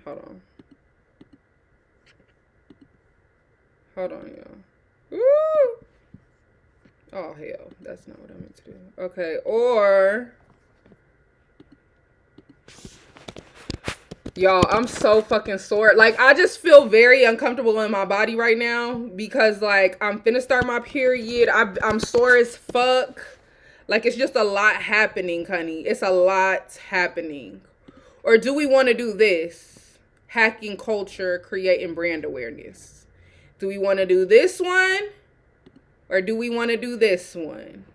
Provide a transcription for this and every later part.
Hold on. Hold on, y'all. Woo! Oh, hell. That's not what I meant to do. Okay, or... Y'all, I'm so fucking sore. Like, I just feel very uncomfortable in my body right now because, like, I'm finna start my period. I'm sore as fuck. Like, it's just a lot happening, honey. It's a lot happening. Or do we want to do this? Hacking culture, creating brand awareness. Do we want to do this one? Or do we want to do this one?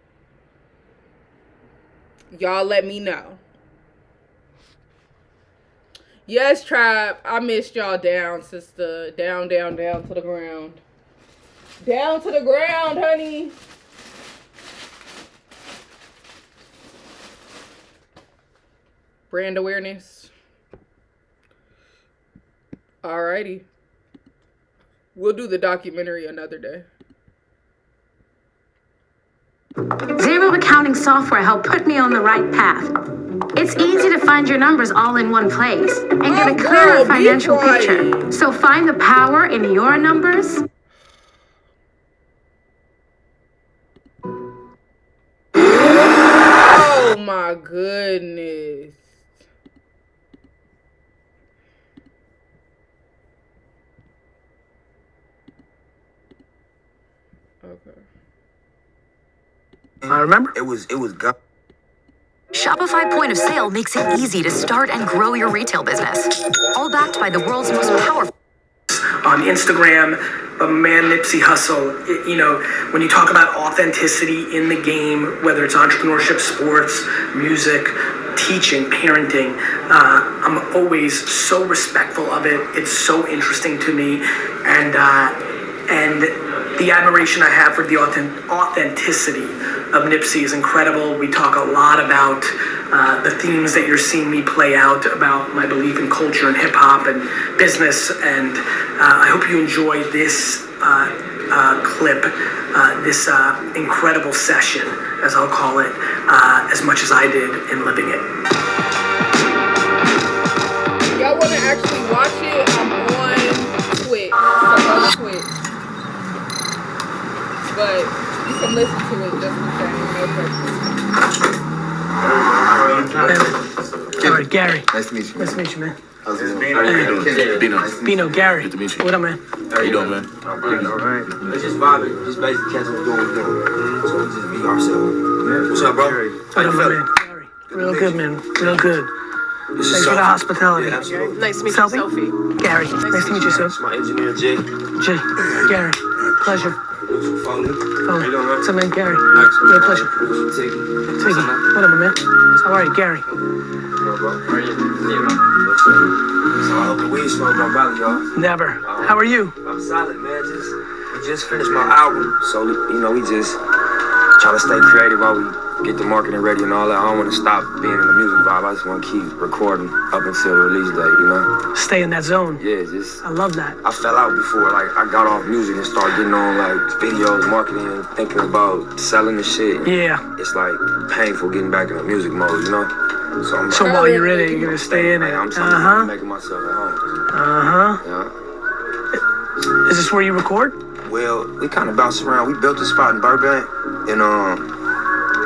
Y'all let me know. Yes, tribe. I missed y'all down, sister. Down, down, down to the ground. Down to the ground, honey. Brand awareness. Alrighty. We'll do the documentary another day. Zero accounting software helped put me on the right path. It's easy to find your numbers all in one place and get a clearer financial picture. So find the power in your numbers. Oh my goodness. Okay. I remember. It was God. Shopify Point of Sale makes it easy to start and grow your retail business. All backed by the world's most powerful. On Instagram, but man, Nipsey Hussle, when you talk about authenticity in the game, whether it's entrepreneurship, sports, music, teaching, parenting, I'm always so respectful of it. It's so interesting to me. And the admiration I have for the authenticity of Nipsey is incredible. We talk a lot about the themes that you're seeing me play out about my belief in culture and hip hop and business. And I hope you enjoy this clip, this incredible session, as I'll call it, as much as I did in living it. Y'all want to actually watch it? I'm on Twitch. So on Twitch. But you can listen to it just the same. No pressure. All right, Gary. Nice to meet you. Nice to meet you, man. How's it going? Bino. Bino, Gary. Good to meet you. What up, man? How you doing, man? All right. It's just vibing. Just basically catching what we're doing. So we just be ourselves. What's up, bro? What up, man? Gary. Real good, man. Real good. Thanks for the hospitality. Yeah, absolutely. Nice to meet you, Sophie. Gary. Nice to meet you, sir. It's my engineer, Jay. Jay. Gary. Pleasure. Foley. Foley. How you doing, man? What's up, man? Gary. Nice. Real pleasure. Tiggy. Twiggy. What up, man? How are you, Gary? So I hope the weed smoke don't bother y'all. Never. How are you? I'm solid, man. We just finished my album, so we just trying to stay creative while we get the marketing ready and all that. I don't want to stop being in the music vibe. I just want to keep recording up until the release date, Stay in that zone. Yeah, just. I love that. I fell out before, like I got off music and started getting on like videos, marketing, and thinking about selling the shit. Yeah. It's like painful getting back in the music mode, So while you're in it, you're gonna stay in it. I'm trying to making myself at home. Yeah. Is this where you record? Well, we kind of bounced around. We built a spot in Burbank, and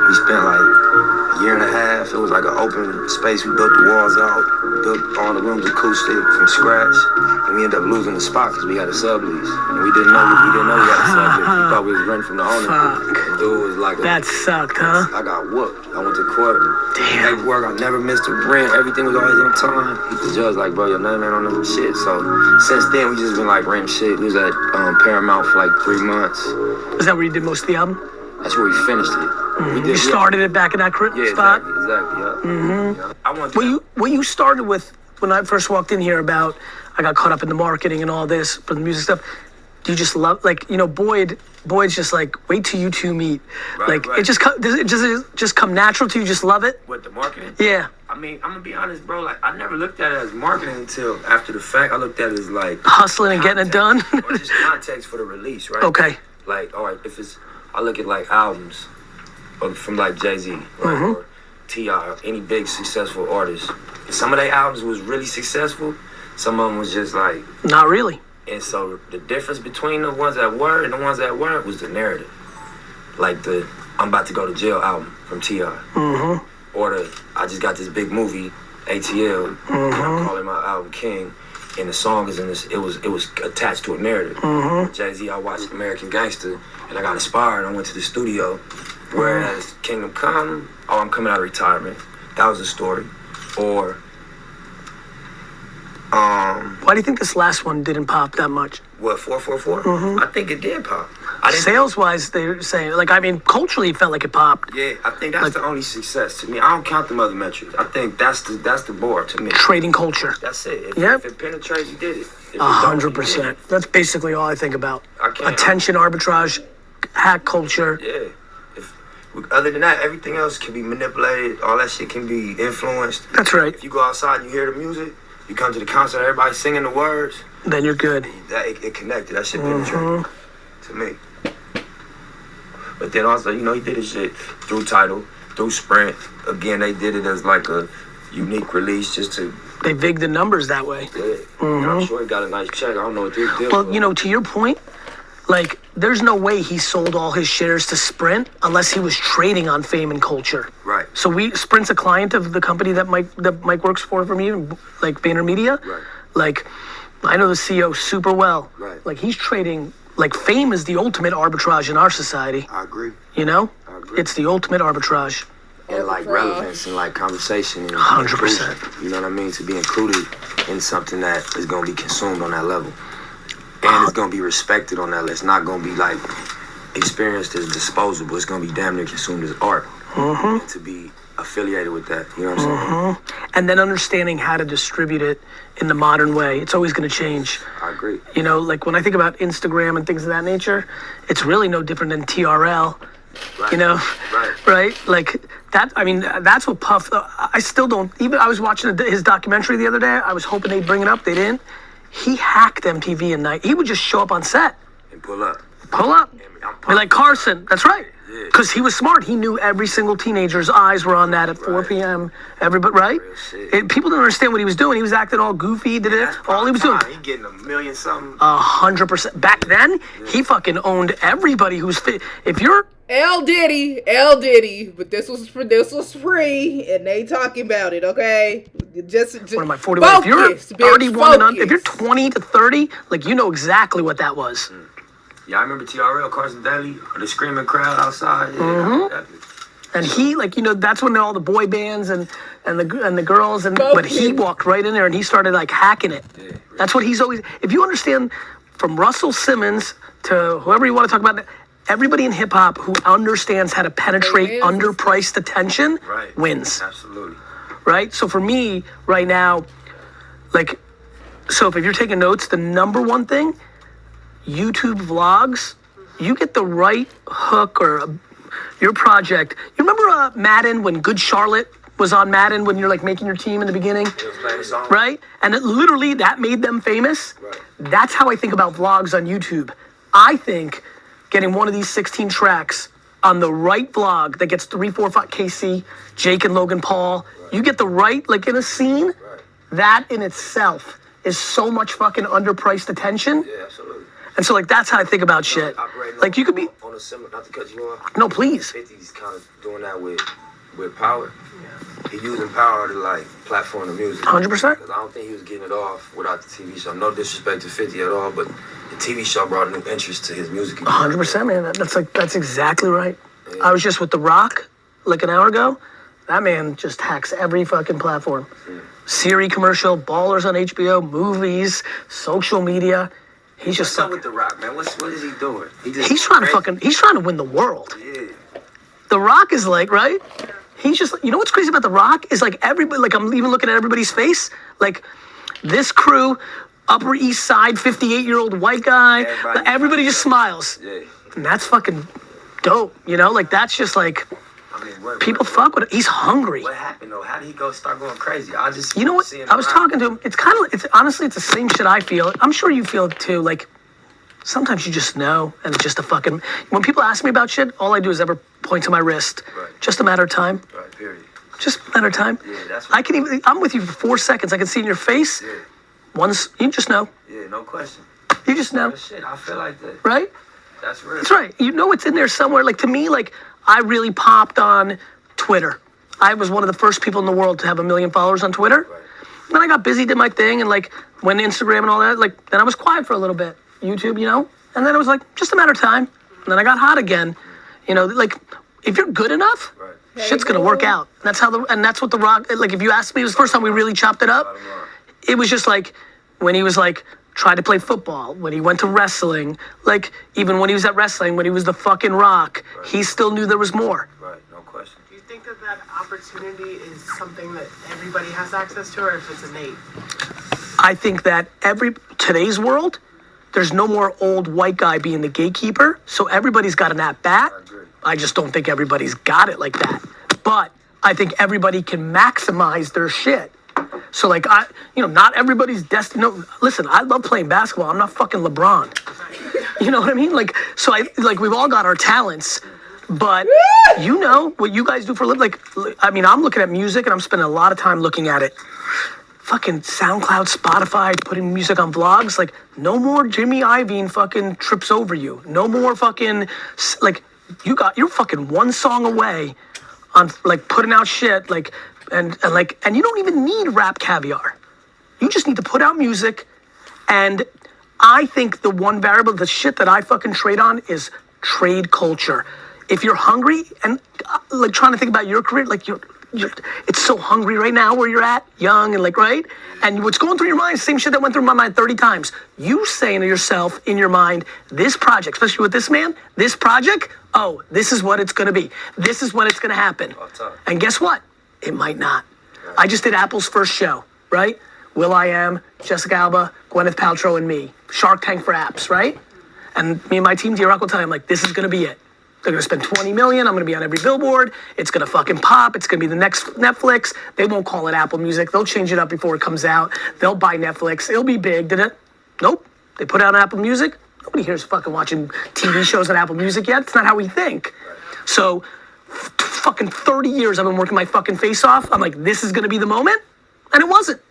we spent like a year and a half. It was like an open space. We built the walls out, built all the rooms acoustic from scratch, and we ended up losing the spot because we had a sublease, and we didn't know we had a sublease. We thought we was renting from the owner. Fuck. The dude was like, That sucked, huh? I got whooped. I went to court. Damn. Paperwork, I never missed a rent. Everything was always on time. The judge like, bro, your name ain't on the shit. So since then, we just been like renting shit. We was at Paramount for like 3 months. Is that where you did most of the album? That's where we finished it. We did, You started it back in that spot? Exactly, yeah. Mm-hmm. I want What you started with when I first walked in here about I got caught up in the marketing and all this for the music stuff. Do you just love Boyd's just like wait till you two meet. Right. It just come natural to you, just love it? With the marketing? Yeah. I mean, I'm gonna be honest, bro. Like, I never looked at it as marketing until after the fact. I looked at it as like Hustling and getting it done. or just context for the release, right? Okay. Like, all right, I look at like albums from like Jay-Z, right, or T.I., or any big successful artist. Some of their albums was really successful. Some of them was just like, Not really. and so the difference between the ones that were and the ones that weren't was the narrative. Like the I'm about to go to jail album from T.I. Or the I just got this big movie, ATL, and I'm calling my album King. And the song is in this. It was attached to a narrative. Jay-Z, I watched American Gangster, and I got inspired. I went to the studio. Whereas Kingdom Come, oh, I'm coming out of retirement. That was a story. Or Why do you think this last one didn't pop that much? what 444? I think it did pop. I didn't. Sales-wise, they're saying, like, I mean, culturally, it felt like it popped. Yeah, I think that's the only success to me. I don't count them other metrics. I think that's the bar to me. Trading culture. That's it. Yep. If it penetrates, you did it. If it don't, you did 100%. it. That's basically all I think about. I can't- Attention arbitrage, hack culture. Yeah. Other than that, everything else can be manipulated. All that shit can be influenced. That's right. If you go outside and you hear the music, you come to the concert, everybody singing the words, Then you're good. that it connected. That shit penetrated to me. But then also, you know, he did his shit through Tidal, through Sprint. Again, they did it as like a unique release just to, They vig the numbers that way. yeah. And I'm sure he got a nice check. I don't know what this deal Well, was. you know, to your point, like, there's no way he sold all his shares to Sprint unless he was trading on fame and culture. Right. So Sprint's a client of the company that Mike works for me, like VaynerMedia. Right. Like, I know the CEO super well. Right. Like, he's trading, like, fame is the ultimate arbitrage in our society. I agree. You know? I agree. It's the ultimate arbitrage. And like relevance and like conversation and 100%. inclusion, you know what I mean? To be included in something that is going to be consumed on that level. And it's going to be respected on that level. It's not going to be like experienced as disposable. It's going to be damn near consumed as art. And to be affiliated with that, you know what I'm saying? And then understanding how to distribute it in the modern way. It's always going to change. I agree. You know, like when I think about Instagram and things of that nature, it's really no different than TRL. Right. You know, Right. Like that. I mean, that's what Puff. I still don't. Even I was watching his documentary the other day. I was hoping they'd bring it up. They didn't. He hacked MTV at night. He would just show up on set, And pull up. pull up, I'm be like Carson. That's right. Yeah. Because he was smart. He knew every single teenager's eyes were on that at 4 p.m. Everybody, right? Real shit. People didn't understand what he was doing. He was acting all goofy. Did it? That's All he was doing. He getting $1 million something. 100%. Back then, he fucking owned everybody who's fit. If you're L Diddy, but this was free, and they talking about it. Okay, just what am I 41? If you're focus, bitch, 31 and under, if you're focus. 20 to 30, like you know exactly what that was. Yeah, I remember TRL, Carson Daly, or the screaming crowd outside. Yeah, And he, like, you know, that's when all the boy bands and the girls but he Focus. walked right in there and he started like hacking it. Yeah, right. That's what he's always. If you understand, from Russell Simmons to whoever you want to talk about, everybody in hip hop who understands how to penetrate wins. underpriced attention Right. wins. Absolutely. Right? So for me, right now, like, so if you're taking notes, the number one thing, YouTube vlogs, you get the right hook or your project. You remember Madden, when Good Charlotte was on Madden, when you're like making your team in the beginning? It was playing a song. Right? And it literally, that made them famous. Right. That's how I think about vlogs on YouTube. I think getting one of these 16 tracks on the right vlog that gets 3, 4, 5, KC, Jake and Logan Paul, you get the right, like in a scene, Right. that in itself is so much fucking underpriced attention. Yeah, absolutely. And so like, that's how I think about shit. Operating Like you could be, on a similar, not to cut you off. no, please. 50's kind of doing that with power. He using power to like platform the music. 100%. Because I don't think he was getting it off without the TV show. No disrespect to 50 at all, but the TV show brought a new interest to his music. 100%, man. That's exactly right. I was just with The Rock like an hour ago. That man just hacks every fucking platform. Siri commercial, Ballers on HBO, movies, social media. He's just What's up with The Rock, man? What is he doing? he's trying to win the world. Yeah. The Rock is like, right? He's just, you know what's crazy about The Rock is like everybody, like I'm even looking at everybody's face, like this crew, Upper East Side, 58-year-old white guy, everybody just smiles. Yeah. And that's fucking dope, you know? Like that's just like, I mean, people fuck with it. He's hungry. What happened though? How did he start going crazy? I just You know what? seeing I was The Rock. talking to him. It's kind of, it's honestly, it's the same shit I feel. I'm sure you feel it too. Like, sometimes you just know, and it's just a fucking. When people ask me about shit, all I do is ever point to my wrist. Right. Just a matter of time. Right, period. Just a matter of time. Yeah, that's what I can even. I'm with you for 4 seconds. I can see in your face. Yeah. You just know. Yeah, no question. You just know. Shit, I feel like that. Right? That's real. That's right. You know it's in there somewhere. Like, to me, like, I really popped on Twitter. I was one of the first people in the world to have 1 million followers on Twitter. Right. Then I got busy, did my thing, and like went to Instagram and all that. Like, then I was quiet for a little bit. YouTube, you know? And then it was like just a matter of time. And then I got hot again. You know, like, if you're good enough, Right. shit's gonna work out. That's how that's what The Rock, like, if you asked me, it was the first time we really chopped it up. It was just like when he was like, tried to play football, when he went to wrestling, like, even when he was at wrestling, when he was the fucking Rock, he still knew there was more. Right, no question. Do you think that that opportunity is something that everybody has access to, or if it's innate? I think that today's world, there's no more old white guy being the gatekeeper, so everybody's got an at-bat. I just don't think everybody's got it like that. But I think everybody can maximize their shit. So, like, not everybody's destined. No, listen, I love playing basketball. I'm not fucking LeBron. You know what I mean? Like, so we've all got our talents, but you know what you guys do for a living. Like, I mean, I'm looking at music and I'm spending a lot of time looking at it. Fucking SoundCloud, Spotify, putting music on vlogs. Like, no more Jimmy Iovine fucking trips over you. No more fucking, like, you're fucking one song away on, like, putting out shit, like, and you don't even need rap caviar. You just need to put out music. And I think the one variable, the shit that I fucking trade on is trade culture. If you're hungry and like trying to think about your career, like it's so hungry right now where you're at, young and like, right? And what's going through your mind, same shit that went through my mind 30 times. You saying to yourself in your mind, this project, especially with this man, this project, oh, this is what it's gonna be. This is when it's gonna happen. And guess what? It might not. I just did Apple's first show, right? will.i.am, Jessica Alba, Gwyneth Paltrow, and me. Shark Tank for apps, right? And me and my team, D-Rock will tell you, I'm like, this is gonna be it. They're gonna spend 20 million, I'm gonna be on every billboard, it's gonna fucking pop, it's gonna be the next Netflix. They won't call it Apple Music, they'll change it up before it comes out. They'll buy Netflix, it'll be big, did it? Nope, they put out Apple Music. Nobody here's fucking watching TV shows on Apple Music yet. It's not how we think. So, fucking 30 years I've been working my fucking face off. I'm like, this is gonna be the moment, and it wasn't.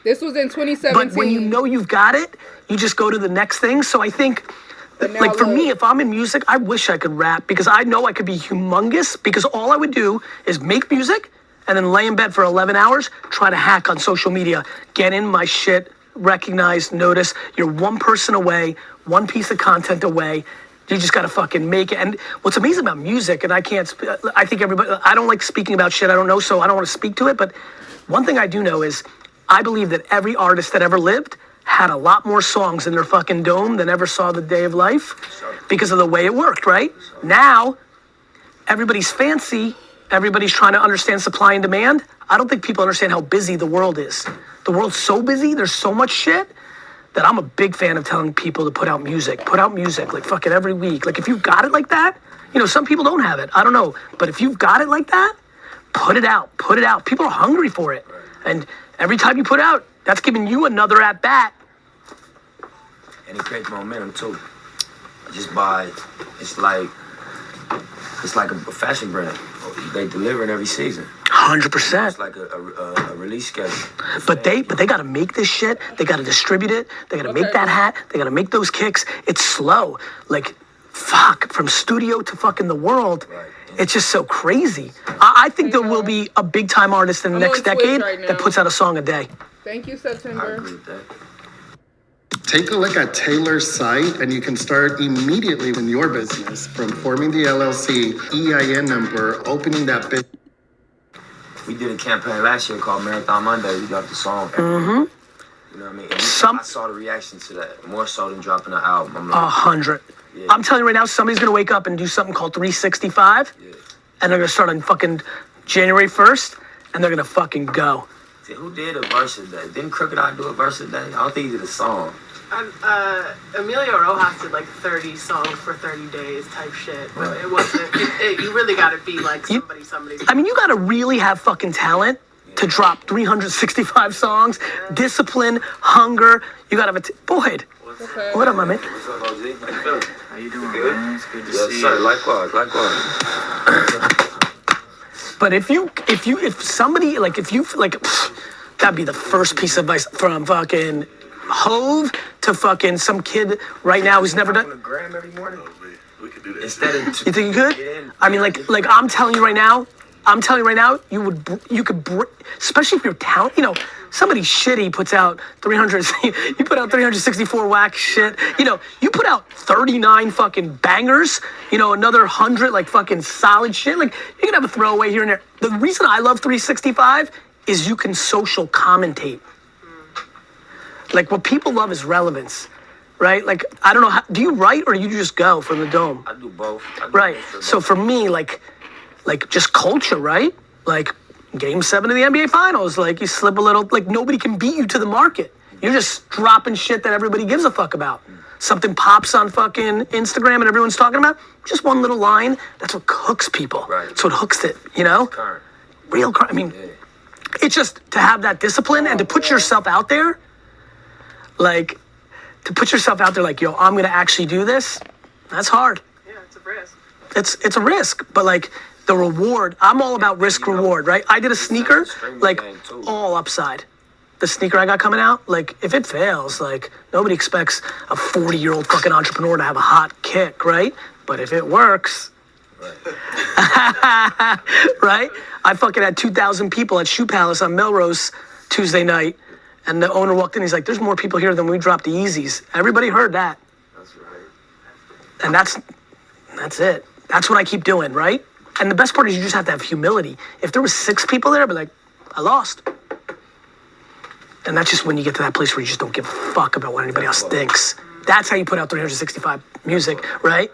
This was in 2017. But when you know you've got it, you just go to the next thing. So I think, like, for me, if I'm in music, I wish I could rap because I know I could be humongous because all I would do is make music and then lay in bed for 11 hours, try to hack on social media, get in my shit, recognize, notice. You're one person away, one piece of content away. You just gotta fucking make it. And what's amazing about music, and I think everybody, I don't like speaking about shit I don't know, so I don't wanna speak to it, but one thing I do know is I believe that every artist that ever lived had a lot more songs in their fucking dome than ever saw the day of life because of the way it worked, right? Now, everybody's fancy, everybody's trying to understand supply and demand. I don't think people understand how busy the world is. The world's so busy, there's so much shit that I'm a big fan of telling people to put out music, like fucking every week. Like if you've got it like that, you know, some people don't have it, I don't know. But if you've got it like that, put it out. People are hungry for it. And every time you put out, that's giving you another at bat. And it creates momentum too. Just by, it's like a fashion brand. They deliver it every season. 100%. It's like a release schedule. But they gotta make this shit. They gotta distribute it. They gotta make that hat. They gotta make those kicks. It's slow. Like, fuck, from studio to fucking the world. Right. It's just so crazy. I think there will be a big time artist in the next decade that puts out a song a day. Thank you, September. I agree with that. Take a look at Taylor's site and you can start immediately in your business from forming the LLC, EIN number, opening that business. We did a campaign last year called Marathon Monday. We dropped the song. Mm-hmm. You know what I mean? And I saw the reaction to that, more so than dropping an album. I'm like, 100. Yeah. I'm telling you right now, somebody's gonna wake up and do something called 365, and they're gonna start on fucking January 1st, and they're gonna fucking go. See, who did a Versus Day? Didn't Crooked Eye do a Versus Day? I don't think he did a song. Emilio Rojas did like 30 songs for 30 days type shit. But Right. it wasn't, you really gotta be like somebody's. I mean, you gotta really have fucking talent to drop 365 songs, discipline, hunger. You gotta have Boyd. What up, my man? What's up, OG? How you feeling? How you doing, Good? man? It's good to Yes, see sir. you. Likewise. But if somebody, like, that'd be the first piece of advice from fucking Hove to fucking some kid right now who's never On done. the gram every morning. We could do that. Instead of You think you could? I mean, like I'm telling you right now, you could, especially if you're talent. You know, somebody shitty puts out 300. You put out 364 whack shit. You know, you put out 39 fucking bangers. You know, another 100 like fucking solid shit. Like you can have a throwaway here and there. The reason I love 365 is you can social commentate. Like what people love is relevance, right? Like I don't know, do you write or do you just go from the dome? I do both. Right. So for me, like just culture, right? Like Game 7 of the NBA Finals, like you slip a little, like nobody can beat you to the market. You're just dropping shit that everybody gives a fuck about. Something pops on fucking Instagram and everyone's talking about, just one little line. That's what hooks people. Right. That's what hooks it, you know? Current. Real current. I mean, it's just to have that discipline and to put yourself out there, like, to put yourself out there like, yo, I'm gonna actually do this, that's hard. Yeah, it's a risk. It's a risk, but like the reward, I'm all about risk reward, right? I did a sneaker, like all upside. The sneaker I got coming out, like if it fails, like nobody expects a 40-year-old fucking entrepreneur to have a hot kick, right? But if it works, right? I fucking had 2,000 people at Shoe Palace on Melrose Tuesday night, and the owner walked in, he's like, there's more people here than we dropped the Yeezys. Everybody heard that. That's right. And that's it. That's what I keep doing, right? And the best part is you just have to have humility. If there was 6 people there, I'd be like, I lost. And that's just when you get to that place where you just don't give a fuck about what anybody else thinks. That's how you put out 365 music, right?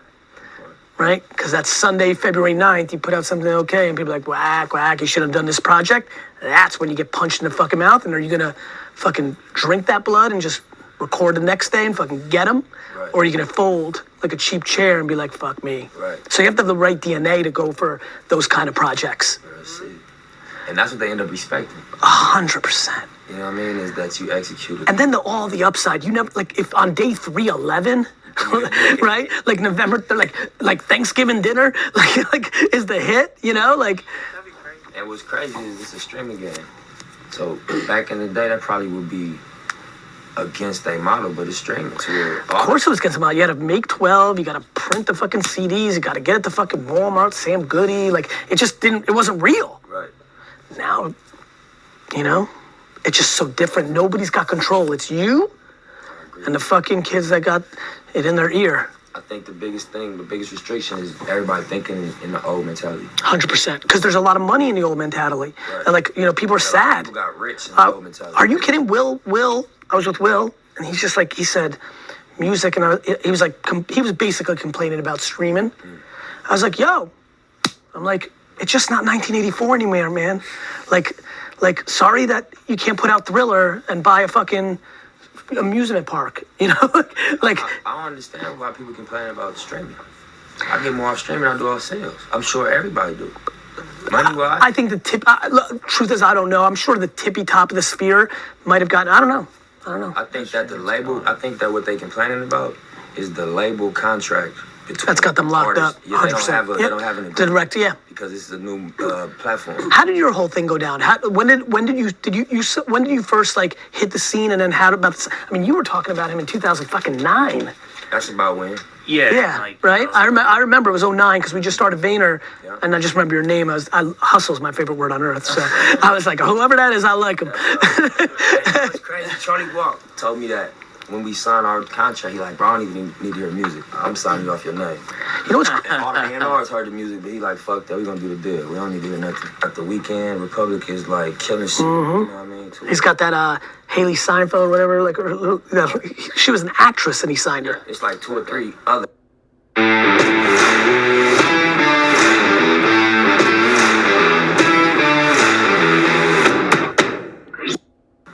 Right? Because that's Sunday, February 9th, you put out something okay, and people are like, whack, whack, you should have done this project. That's when you get punched in the fucking mouth, and are you gonna fucking drink that blood and just record the next day and fucking get them? Right. Or are you gonna fold like a cheap chair and be like, fuck me? Right. So you have to have the right DNA to go for those kind of projects. And that's what they end up respecting. 100%. You know what I mean? Is that you executed. And then all the upside, you never, like if on day 311, right? Like November, like Thanksgiving dinner, like is the hit, you know? Like. That'd be crazy. And what's crazy is it's a streaming game. So back in the day, that probably would be against their model, but it's streaming. So of course it was against the model. You had to make 12, you got to print the fucking CDs, you got to get it to fucking Walmart, Sam Goody. Like it just didn't, it wasn't real. Right. Now, you know, it's just so different. Nobody's got control. It's you and the fucking kids that got it in their ear. I think the biggest restriction is everybody thinking in the old mentality. 100%. Because there's a lot of money in the old mentality. Right. And like, you know, people are sad. People got rich in the old mentality. Are you kidding? Will, I was with Will, and he's just like, he said, music, and he was like, he was basically complaining about streaming. I was like, yo, I'm like, it's just not 1984 anymore, man. Like, sorry that you can't put out Thriller and buy a fucking amusement park, you know? like I don't understand why people complain about streaming. I get more off streaming than I do off sales. I'm sure everybody do. Money-wise. I think truth is, I don't know. I'm sure the tippy top of the sphere might have gotten, I don't know. I think that what they complaining about is the label contract. That's got them locked up. 100%. Yeah, they don't have an agreement. Direct, yeah. Because it's a new platform. How did your whole thing go down? When did you first like hit the scene, and then how about? I mean, you were talking about him in 2009. That's about when. Yeah. Like, right. I remember it was 2009 because we just started Vayner, and I just remember your name. Hustle's my favorite word on earth. So I was like, whoever that is, I like him. It's crazy. Charlie Walk told me that. When we signed our contract, he like, bro, I don't even need to hear music. I'm signing you off your name. You know what's all the A&Rs heard the music, but he like, fuck that, we gonna do the deal. We don't need to hear nothing. At the weekend, Republic is like killing shit. Mm-hmm. You know what I mean? He's got that Haley Seinfeld, whatever. Like, she was an actress, and he signed her. It's like 2 or 3 other.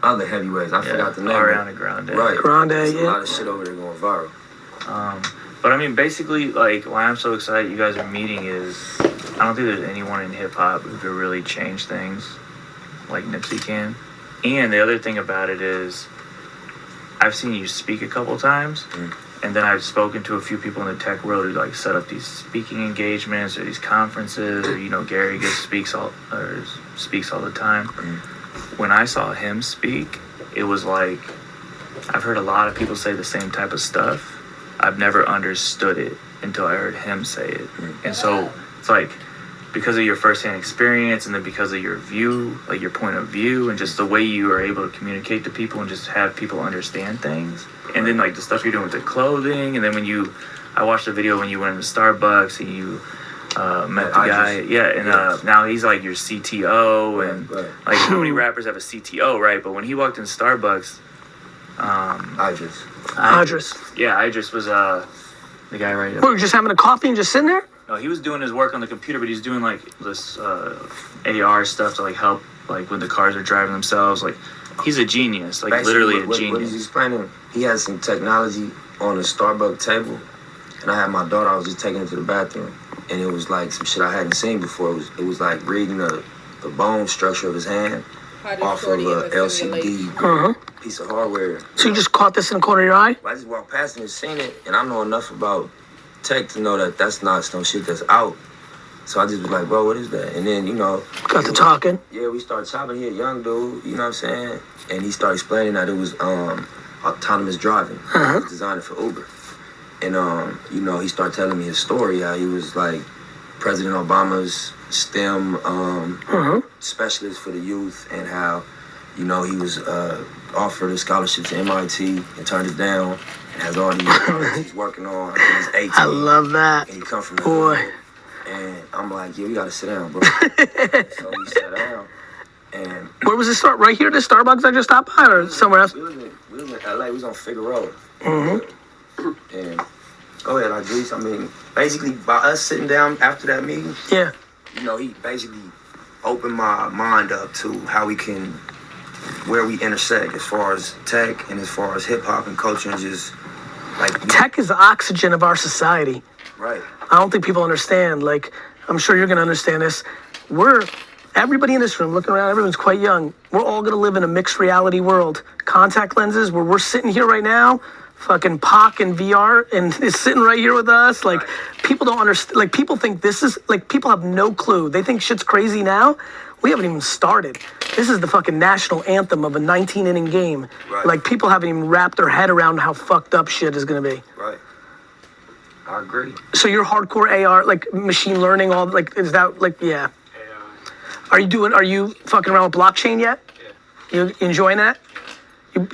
Other heavyweights, I forgot the name. Ariana Grande. Right. Grande, There's yeah. a lot of shit over there going viral. But I mean, basically, like, why I'm so excited you guys are meeting is I don't think there's anyone in hip hop who could really change things like Nipsey can. And the other thing about it is I've seen you speak a couple times, and then I've spoken to a few people in the tech world who like set up these speaking engagements or these conferences, or Gary speaks all the time. When I saw him speak, it was like I've heard a lot of people say the same type of stuff. I've never understood it until I heard him say it. And so it's like, because of your firsthand experience and then because of your view, like your point of view and just the way you are able to communicate to people and just have people understand things. And then like the stuff you're doing with the clothing. And then I watched a video when you went into Starbucks and you met the guy. Now he's like your CTO. And like how many rappers have a CTO, right? But when he walked in Starbucks, Idris. Yeah, Idris was the guy right What, were you just having a coffee and just sitting there? No, he was doing his work on the computer, but he's doing like this AR stuff to like help like when the cars are driving themselves. Like he's a genius, like Basically, literally a what genius. he's explaining, he has some technology on the Starbucks table, and I had my daughter. I was just taking her to the bathroom, and it was like some shit I hadn't seen before. It was like reading the bone structure of his hand off of a LCD piece of hardware. So you just caught this in the corner of your eye? I just walked past him and seen it, and I know enough about tech to know that that's not some shit that's out. So I just was like, bro, what is that? And then, got to talking. Yeah, we started chopping. He a young dude, you know what I'm saying? And he started explaining that it was autonomous driving. It was designed for Uber. And, he started telling me his story, how he was like President Obama's STEM specialist for the youth, and how, he was offered a scholarship to MIT and turned it down, and has all these projects he's working on. He's 18. I love that. And he come from the boy. hood. And I'm like, yeah, we gotta sit down, bro. So we sat down. And where was it start? Right here, the Starbucks I just stopped by, or somewhere else? We was in LA. We was on Figueroa. And go ahead, Idris. I mean, basically, by us sitting down after that meeting, yeah, he basically opened my mind up to how we can, where we intersect as far as tech and as far as hip hop and culture, and just like tech is the oxygen of our society. Right. I don't think people understand. Like, I'm sure you're gonna understand this. Everybody in this room, looking around, everyone's quite young. We're all gonna live in a mixed reality world. Contact lenses, where we're sitting here right now, fucking Pac and VR, and is sitting right here with us. Like, people don't understand. Like, people think this is, like, people have no clue. They think shit's crazy now. We haven't even started. This is the fucking national anthem of a 19-inning game. Right. Like, people haven't even wrapped their head around how fucked up shit is gonna be. Right. I agree. So you're hardcore AR, like machine learning, all like, is that like, yeah. Are you fucking around with blockchain yet? Yeah. You enjoying that?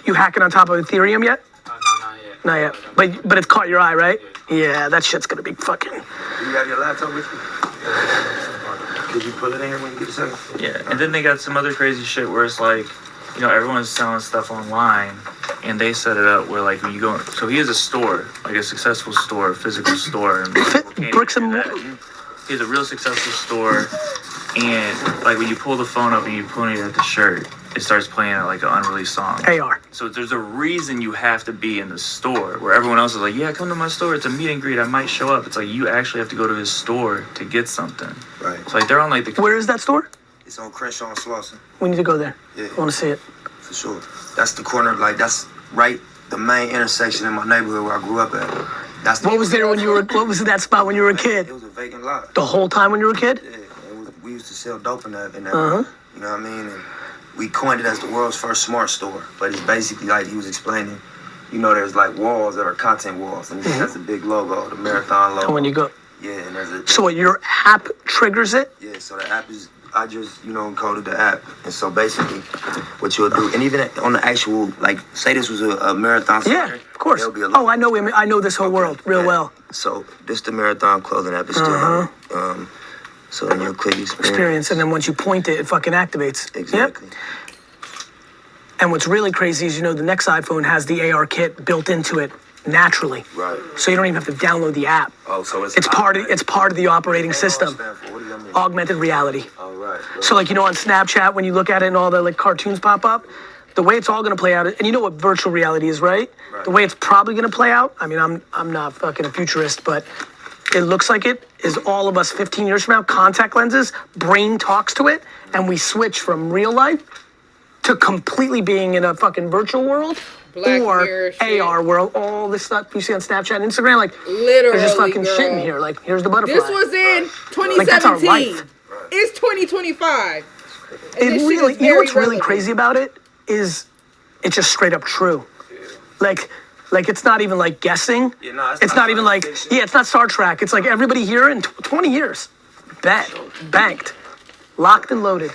You hacking on top of Ethereum yet? No, not yet. Not yet. But it's caught your eye, right? Yeah, that shit's gonna be fucking. You got your laptop with you? Could you put it in here when you get a second? Yeah, and then they got some other crazy shit where it's like, everyone's selling stuff online, and they set it up where like when you go, so he has a store, like a successful store, physical store, and bricks and mortar. He has a real successful store, and like when you pull the phone up and you point it at the shirt, it starts playing like an unreleased song. AR. So there's a reason you have to be in the store, where everyone else is like, yeah, come to my store, it's a meet and greet, I might show up. It's like you actually have to go to his store to get something. Right. So like they're on like the. Where is that store? It's on Crenshaw and Slauson. We need to go there. Yeah. I want to see it. For sure. That's the corner, like that's right, the main intersection in my neighborhood where I grew up at. That's the what was that spot when you were a kid? It was a vacant lot. The whole time when you were a kid? Yeah. We used to sell dope in that. You know what I mean? And we coined it as the world's first smart store. But it's basically like he was explaining, there's like walls that are content walls, and it has a big logo, the Marathon logo. And when you go. Yeah, and there's a. So what, your app triggers it? Yeah, so the app is. I just, encoded the app. And so basically, what you'll do, and even on the actual, like, say this was a marathon. Yeah, of course. I know him. I know this whole world real well. So this the marathon clothing app is still so then you'll click experience. And then once you point it, it fucking activates. Exactly. Yep. And what's really crazy is, the next iPhone has the AR kit built into it naturally. Right. So you don't even have to download the app. Oh, so it's part of the operating system. What does that mean? Augmented reality. Oh, right. So like, on Snapchat, when you look at it and all the like cartoons pop up, the way it's all gonna play out, and you know what virtual reality is, right? The way it's probably gonna play out, I mean, I'm not fucking a futurist, but it looks like it is all of us 15 years from now, contact lenses, brain talks to it, and we switch from real life to completely being in a fucking virtual world. Black or Mirror shit. AR world, all this stuff you see on Snapchat and Instagram, like literally, there's just fucking girl. shit in here. Like, here's the butterfly. This was in 2017. Like, that's our life. It's 2025. It really, what's really crazy about it is it's just straight up true. Like it's not even like guessing. Yeah, no, it's not even like fiction. yeah, it's not Star Trek. It's like everybody here in 20 years, banked, locked and loaded.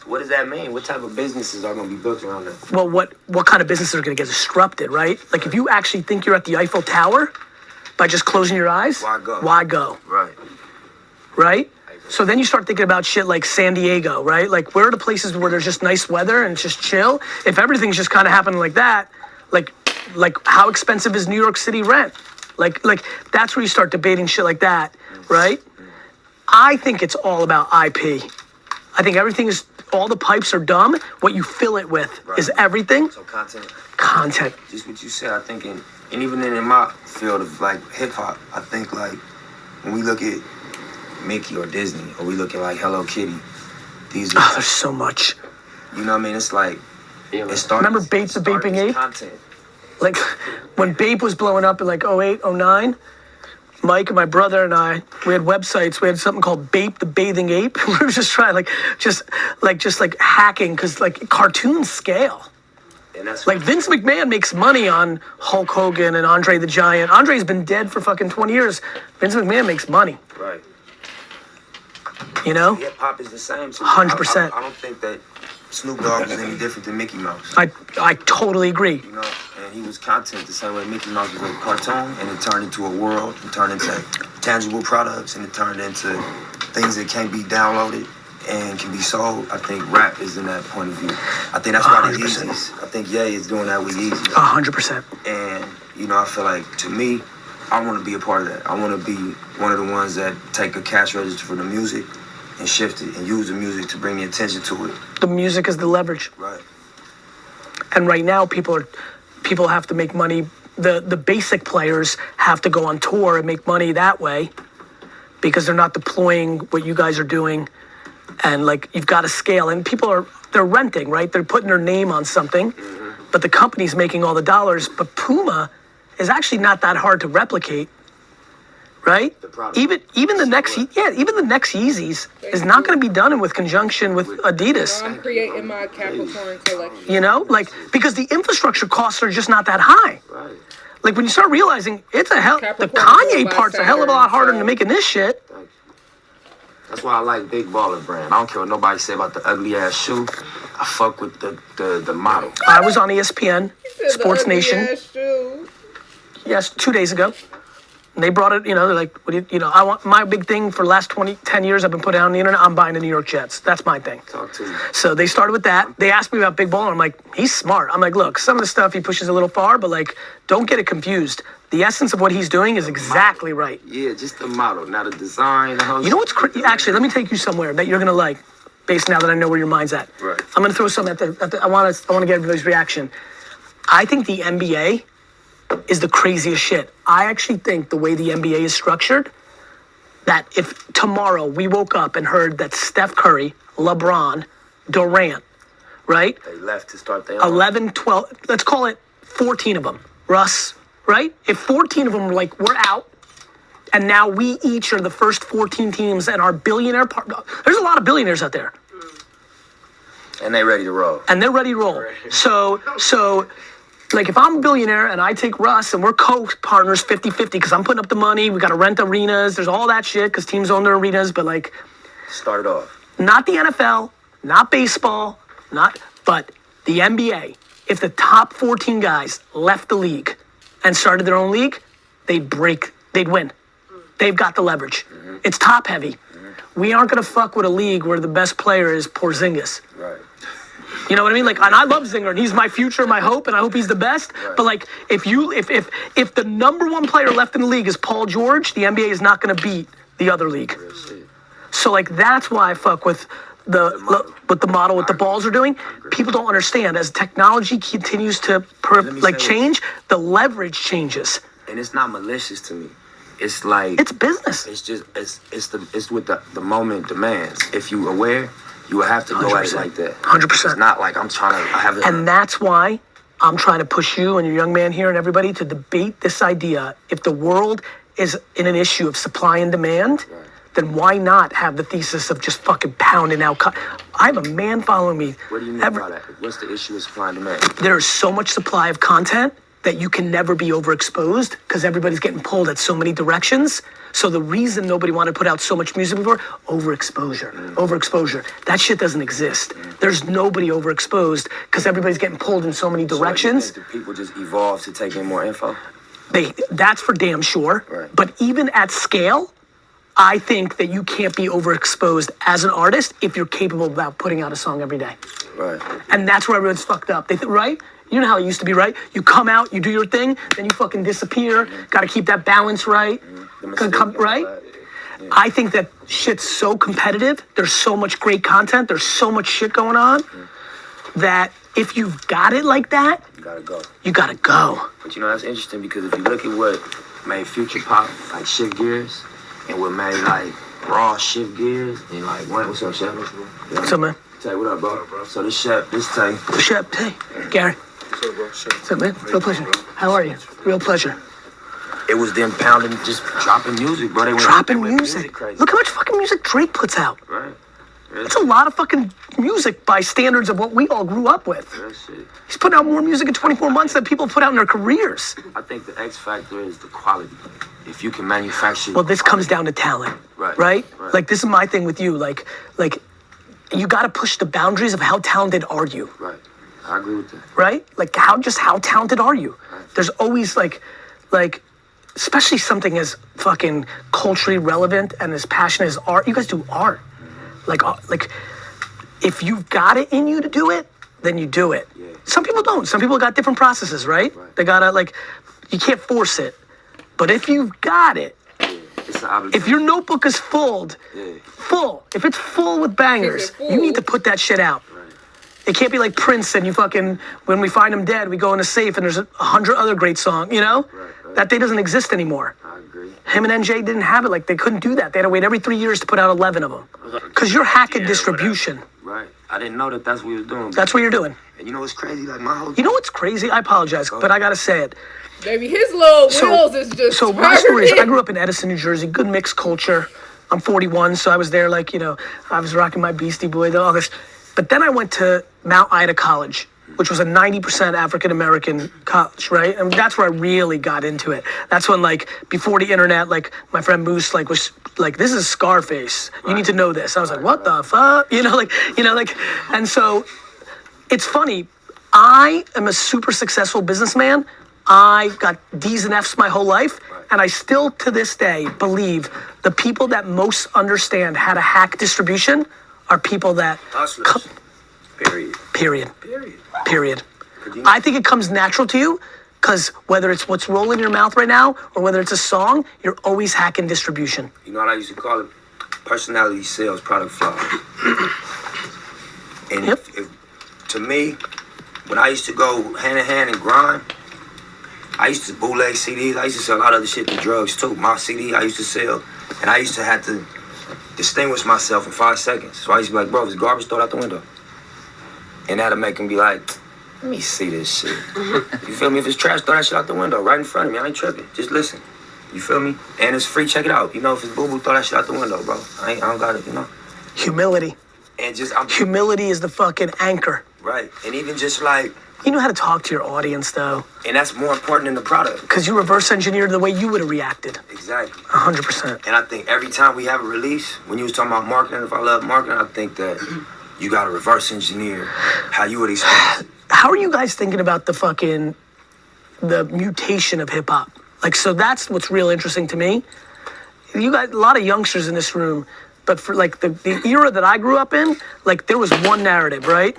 What does that mean? What type of businesses are going to be built around that? Well, what kind of businesses are going to get disrupted, right? Like if you actually think you're at the Eiffel Tower by just closing your eyes, Why go? Why go? Right. Right? So then you start thinking about shit like San Diego, right? Like where are the places where there's just nice weather and it's just chill? If everything's just kind of happening like that, like how expensive is New York City rent? Like that's where you start debating shit like that, right? I think it's all about IP. I think everything is, all the pipes are dumb. What you fill it with is everything. So content. Content. Just what you said, I think, and even in my field of like hip hop, I think like when we look at Mickey or Disney, or we look at like Hello Kitty, these are, there's so much. You know what I mean? It's like, it started. Remember Bape the Vaping Ape? Content. Like when Bape was blowing up in like 08, 09, Mike and my brother and I, we had websites. We had something called Bape the Bathing Ape. We were just trying just hacking, because like cartoon scale. And that's Like Vince McMahon makes money on Hulk Hogan and Andre the Giant. Andre's been dead for fucking 20 years. Vince McMahon makes money. right. You know? Hip hop is the same. To me. 100%. I don't think that Snoop Dogg is any different than Mickey Mouse. I totally agree. You know, and he was content the same way Mickey Mouse was a cartoon, and it turned into a world, and turned into tangible products, and it turned into things that can't be downloaded and can be sold. I think rap is in that point of view. I think that's why the 100%. Yeezys. I think Ye is doing that with Yeezys. 100%. And, you know, I feel like, to me, I want to be a part of that. I want to be one of the ones that take a cash register for the music and shift it and use the music to bring the attention to it. The music is the leverage. Right. And right now, people have to make money. The basic players have to go on tour and make money that way, because they're not deploying what you guys are doing. And like, you've got to scale. And they're renting, right? They're putting their name on something, but the company's making all the dollars. But Puma is actually not that hard to replicate, right? Even the next Yeezys is not going to be done with conjunction with Adidas. I'm creating my Capricorn collection. You know, like, because the infrastructure costs are just not that high. Right. Like when you start realizing the Capricorn Kanye by part's a hell of a lot Saturn, harder so- than making this shit. That's why I like Big Baller Brand. I don't care what nobody say about the ugly ass shoe. I fuck with the model. I was on ESPN, Sports The ugly Nation, ass shoe. yes, 2 days ago. And they brought it, you know, they're like, what do you know, I want my big thing for the last 10 years I've been putting out on the internet, I'm buying the New York Jets. That's my thing. Talk to me. So they started with that. They asked me about Big Baller. I'm like, he's smart. I'm like, look, some of the stuff he pushes a little far, but like, don't get it confused. The essence of what he's doing is exactly right. Yeah, just the model, not the design. The whole You know what's actually, let me take you somewhere that you're gonna like, based now that I know where your mind's at. Right. I'm gonna throw something at the I wanna get everybody's reaction. I think the NBA is the craziest shit. I actually think the way the NBA is structured, that if tomorrow we woke up and heard that Steph Curry, LeBron, Durant, right? They left to start their own. 11, 12, let's call it 14 of them. Russ, right? If 14 of them were like, we're out, and now we each are the first 14 teams and our billionaire there's a lot of billionaires out there. And they ready to roll. And they're ready to roll. So like if I'm a billionaire and I take Russ and we're co-partners 50-50 because I'm putting up the money, we got to rent arenas, there's all that shit because teams own their arenas, but like Start it off. not the NFL, not baseball, but the NBA. If the top 14 guys left the league and started their own league, they'd win. They've got the leverage. It's top heavy. We aren't gonna fuck with a league where the best player is Porzingis. Right. You know what I mean? Like, and I love Zinger, and he's my future, my hope, and I hope he's the best. Right. But like, if the number one player left in the league is Paul George, the NBA is not gonna beat the other league. Real shit. So like, that's why I fuck with the model, what the balls are doing. People don't understand, as technology continues to change, the leverage changes. And it's not malicious to me. It's like It's business. it's just it's what the moment demands. If you aware, you will have to go at it 100%. like that. 100%. It's not like I'm trying to have it. And that's why I'm trying to push you and your young man here and everybody to debate this idea. If the world is in an issue of supply and demand, then why not have the thesis of just fucking pounding out? I have a man following me. What do you mean by that? What's the issue of supply and demand? There is so much supply of content that you can never be overexposed because everybody's getting pulled at so many directions. So the reason nobody wanted to put out so much music before, overexposure. That shit doesn't exist. There's nobody overexposed because everybody's getting pulled in so many directions. So you think the people just evolved to take in more info? That's for damn sure. Right. But even at scale, I think that you can't be overexposed as an artist if you're capable of putting out a song every day. Right. And that's where everyone's fucked up. Right? You know how it used to be, right? You come out, you do your thing, then you fucking disappear. Got to keep that balance right. Right? Yeah. I think that shit's so competitive. There's so much great content. There's so much shit going on that if you've got it like that, you gotta go. You gotta go. But you know, that's interesting because if you look at what made Future Pop, like Shift Gears, and what made like Raw Shift Gears, and like, what's up, Chef? What's up, man? Tay, what up, bro? So this Chef, this Tay. Chef, hey, Gary. What's up, bro? Sure. What's up, man? Real pleasure. How are you? Real pleasure. It was them pounding, just dropping music, bro. They went dropping music. Crazy. Look how much fucking music Drake puts out. Right. It's a lot of fucking music by standards of what we all grew up with. He's putting out more music in 24 months than people put out in their careers. I think the X factor is the quality. If you can manufacture. Well, this comes down to talent, right? Like this is my thing with you. Like you got to push the boundaries of how talented are you. Right. I agree with that. Right? Like how talented are you? Right. There's always like. Especially something as fucking culturally relevant and as passionate as art. You guys do art. Like if you've got it in you to do it, then you do it. Yeah. Some people don't. Some people got different processes, right? They gotta you can't force it. But if you've got it, if your notebook is full, if it's full with bangers, you need to put that shit out. It can't be like Prince and you fucking, when we find him dead, we go in a safe and there's 100 other great songs, you know? That day doesn't exist anymore. I agree. Him and NJ didn't have it, like they couldn't do that. They had to wait every 3 years to put out 11 of them. Because you're hacking distribution. Right. I didn't know that's what you was doing. That's what you're doing. And you know what's crazy? Like my whole... You know what's crazy? I apologize, but I gotta say it. Baby, his little wheels is just So my story is, I grew up in Edison, New Jersey, good mixed culture. I'm 41, so I was there I was rocking my Beastie Boy, all this. But then I went to Mount Ida College, which was a 90% African-American college, right? And that's where I really got into it. That's when, before the internet, my friend Moose, was like, this is Scarface. You need to know this. I was like, what the fuck? And so it's funny. I am a super successful businessman. I got D's and F's my whole life. And I still, to this day, believe the people that most understand how to hack distribution are people that... Hustlers. Period. I think it comes natural to you because whether it's what's rolling in your mouth right now or whether it's a song, you're always hacking distribution. You know what I used to call it? Personality sales, product flow. And to me, when I used to go hand in hand and grind, I used to bootleg CDs. I used to sell a lot of other shit to drugs too. My CD I used to sell, and I used to have to distinguish myself in 5 seconds. So I used to be like, bro, if it's garbage, throw it out the window. And that'll make him be like, let me see this shit. You feel me? If it's trash, throw that shit out the window right in front of me. I ain't tripping. Just listen. You feel me? And it's free. Check it out. You know, if it's boo-boo, throw that shit out the window, bro. I don't got it, you know? Humility. And humility is the fucking anchor. Right. And even just you know how to talk to your audience, though. And that's more important than the product. Because you reverse engineered the way you would have reacted. Exactly. 100%. And I think every time we have a release, when you was talking about marketing, if I love marketing, I think that you got to reverse engineer how you would explain. How are you guys thinking about the mutation of hip hop? So that's what's real interesting to me. You got a lot of youngsters in this room, but for the era that I grew up in, there was one narrative, right?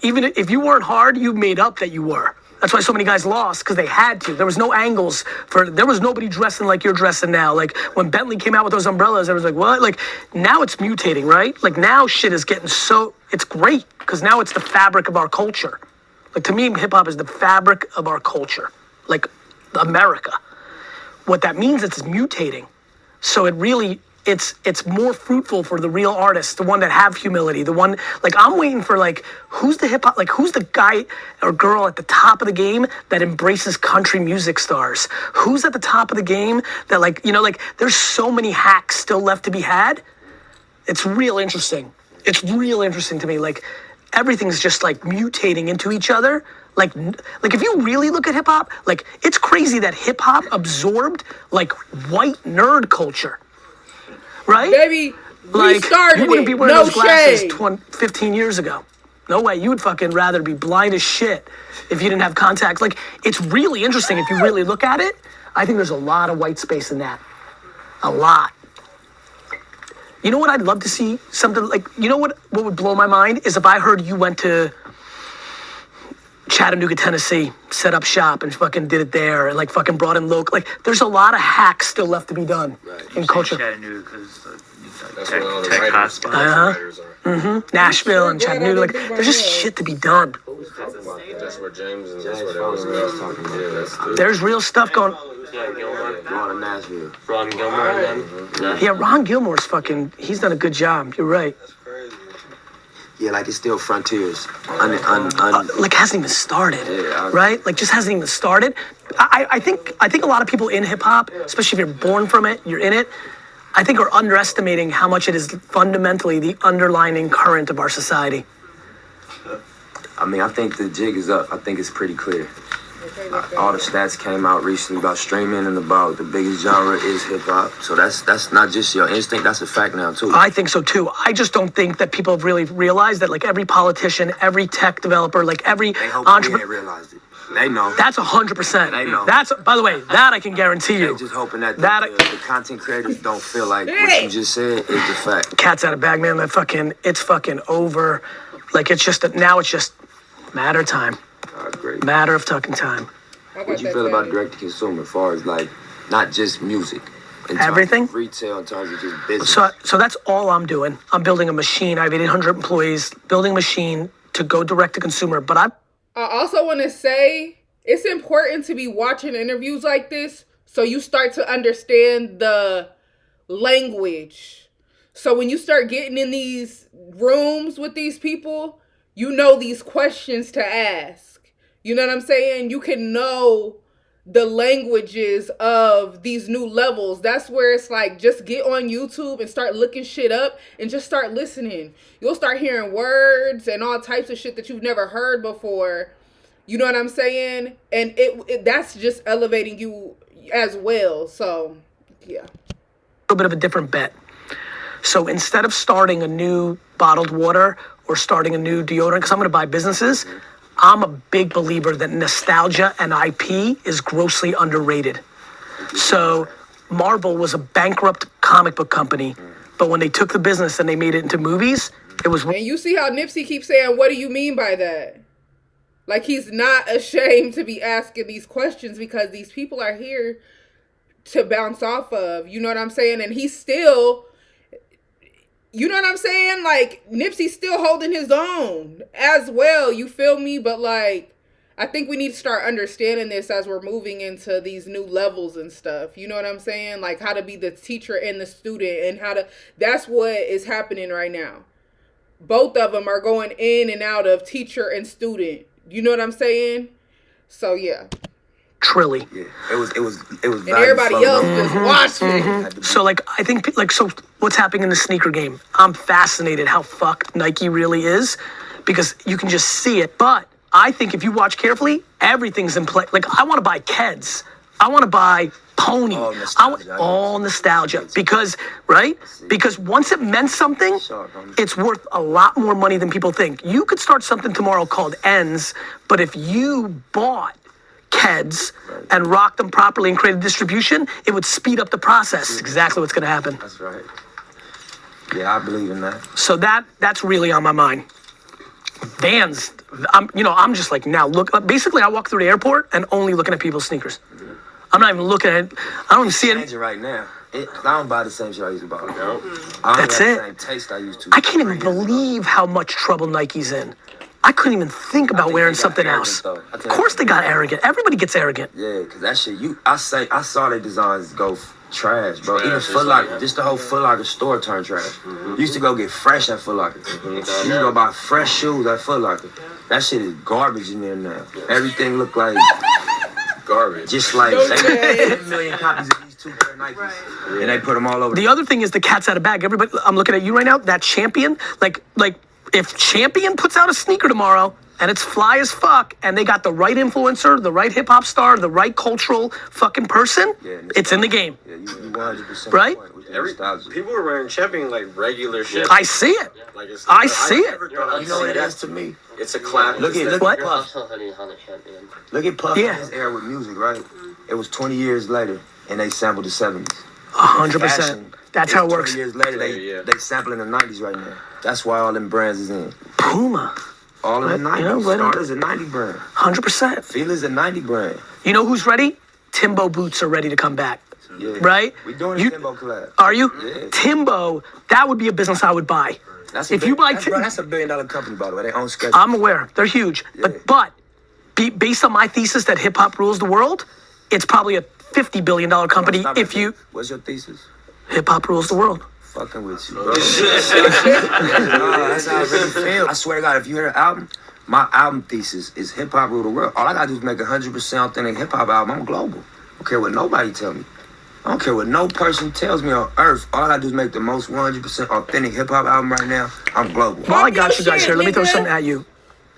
Even if you weren't hard, you made up that you were. That's why so many guys lost, because they had to. There was no angles there was nobody dressing like you're dressing now. When Bentley came out with those umbrellas, everyone's like, what? Now it's mutating, right? Now shit is getting it's great, because now it's the fabric of our culture. To me, hip hop is the fabric of our culture, America. What that means is it's mutating. So it really, it's more fruitful for the real artists, the one that have humility, the one, I'm waiting for who's the hip hop, who's the guy or girl at the top of the game that embraces country music stars? Who's at the top of the game that there's so many hacks still left to be had. It's real interesting. It's real interesting to me. everything's just like mutating into each other. Like if you really look at hip hop, like it's crazy that hip hop absorbed like white nerd culture, right? Baby, we started you wouldn't be it. wearing No those glasses shade. 15 years ago. No way. You would fucking rather be blind as shit if you didn't have contacts. Like, it's really interesting if you really look at it. I think there's a lot of white space in that. A lot. You know what I'd love to see? Something like, you know what would blow my mind is if I heard you went to Chattanooga, Tennessee, set up shop and fucking did it there and like fucking brought in local. Like, there's a lot of hacks still left to be done in culture. Chattanooga because That's where all the tech writers, hotspots. writers are. Nashville and Chattanooga, like, there's just shit to be done. That's where James and that's where they was talking about. Yeah, that's There's real stuff going. Going to Nashville. Ron Gilmore and them. Yeah, Ron Gilmore's fucking, he's done a good job. You're right. Yeah, like it's still frontiers. Like hasn't even started, Yeah, right? Like just hasn't even started. I think a lot of people in hip hop, especially if you're born from it, you're in it, I think are underestimating how much it is fundamentally the underlining current of our society. I mean, I think the jig is up. I think it's pretty clear. All the stats came out recently about streaming and about the biggest genre is hip hop. So that's not just your instinct, that's a fact now too. I think so too. I just don't think that people have really realized that like every politician, every tech developer, like every They hope entrepreneur. they realized it. They know. That's 100%. They know. That's, by the way, that I can guarantee They're you. just hoping that That- the content creators don't feel like what you just said is the fact. Cat's out of bag, man. It's fucking over. Like it's just, now it's just matter of time. Great. Matter of fucking time. What you feel about direct to consumer as far as like not just music? In terms Everything? of retail, in terms of just business. So that's all I'm doing. I'm building a machine. I have 800 employees, building a machine to go direct to consumer. But I also want to say it's important to be watching interviews like this so you start to understand the language. So when you start getting in these rooms with these people, you know these questions to ask. You know what I'm saying? You can know the languages of these new levels. That's where it's like, just get on YouTube and start looking shit up and just start listening. You'll start hearing words and all types of shit that you've never heard before. You know what I'm saying? And it that's just elevating you as well. So, yeah. a little bit of a different bet. So instead of starting a new bottled water or starting a new deodorant, because I'm going to buy businesses, I'm a big believer that nostalgia and IP is grossly underrated. So Marvel was a bankrupt comic book company, but when they took the business and they made it into movies, it was... And you see how Nipsey keeps saying, what do you mean by that? Like, he's not ashamed to be asking these questions because these people are here to bounce off of. You know what I'm saying? And he's still... You know what I'm saying? Like, Nipsey's still holding his own as well. You feel me? But, like, I think we need to start understanding this as we're moving into these new levels and stuff. You know what I'm saying? Like, how to be the teacher and the student and how to... That's what is happening right now. Both of them are going in and out of teacher and student. You know what I'm saying? So, yeah. Trilly. Yeah, it was. And everybody else just watching. So like, I think like, so what's happening in the sneaker game? I'm fascinated how fucked Nike really is because you can just see it. But I think if you watch carefully, everything's in play. Like I want to buy Keds. I want to buy Pony. All nostalgia. Because, right? Because once it meant something, it's worth a lot more money than people think. You could start something tomorrow called Ends, but if you bought Keds and rocked them properly and created distribution, it would speed up the process. That's exactly what's going to happen. That's right. Yeah, I believe in that. So that's really on my mind. Vans, I'm just like now look. Basically, I walk through the airport and only looking at people's sneakers. I'm not even looking at it. I don't even see it. Right now, I don't buy the same shit I used to buy. That's it. The same taste I used to. I can't even believe how much trouble Nike's in. I couldn't even think about wearing something else. Of course they got arrogant. Everybody gets arrogant. Yeah, because that shit, I saw their designs go trash, bro. Even Foot Locker, just the whole Foot Locker store turned trash. You used to go get fresh at Foot Locker. You used to go buy fresh shoes at Foot Locker. That shit is garbage in there now. Everything look like garbage. Just like they made a million copies of these two pair of Nikes. And they put them all over. The other thing is the cat's out of bag. Everybody, I'm looking at you right now, that champion, like If Champion puts out a sneaker tomorrow and it's fly as fuck and they got the right influencer, the right hip hop star, the right cultural fucking person, it's in the game. Yeah, you 100% right? People are wearing Champion like regular shit. I see it. Like it's, I see it. You know what it is to me? It's a clap. Look at What? Puff. Look at Puff in his era with music, right? It was 20 years later, and they sampled the 70s. 100%. That's how it works. 20 years later, they sampling the 90s right now. That's why all them brands is in. Puma. All of the 90s. Yeah, right on. Starter's a 90 brand. 100%. Feelers a 90 brand. You know who's ready? Timbo boots are ready to come back. Yeah. Right? We're doing a Timbo collab. Are you? Yeah. Timbo, that would be a business I would buy. That's If you buy that's a $1 billion company, by the way. They own sketches. I'm aware. They're huge. Yeah. But based on my thesis that hip hop rules the world, it's probably a $50 billion company if you... What's your thesis? Hip hop rules the world. Fucking with you, bro. No, that's how I really feel. I swear to God, if you hear an album, my album thesis is hip hop rule the world. All I gotta do is make 100% authentic hip hop album. I'm global. I don't care what nobody tell me. I don't care what no person tells me on earth. All I gotta do is make the most 100% authentic hip hop album right now. I'm global. While I got you guys here, let me throw something at you.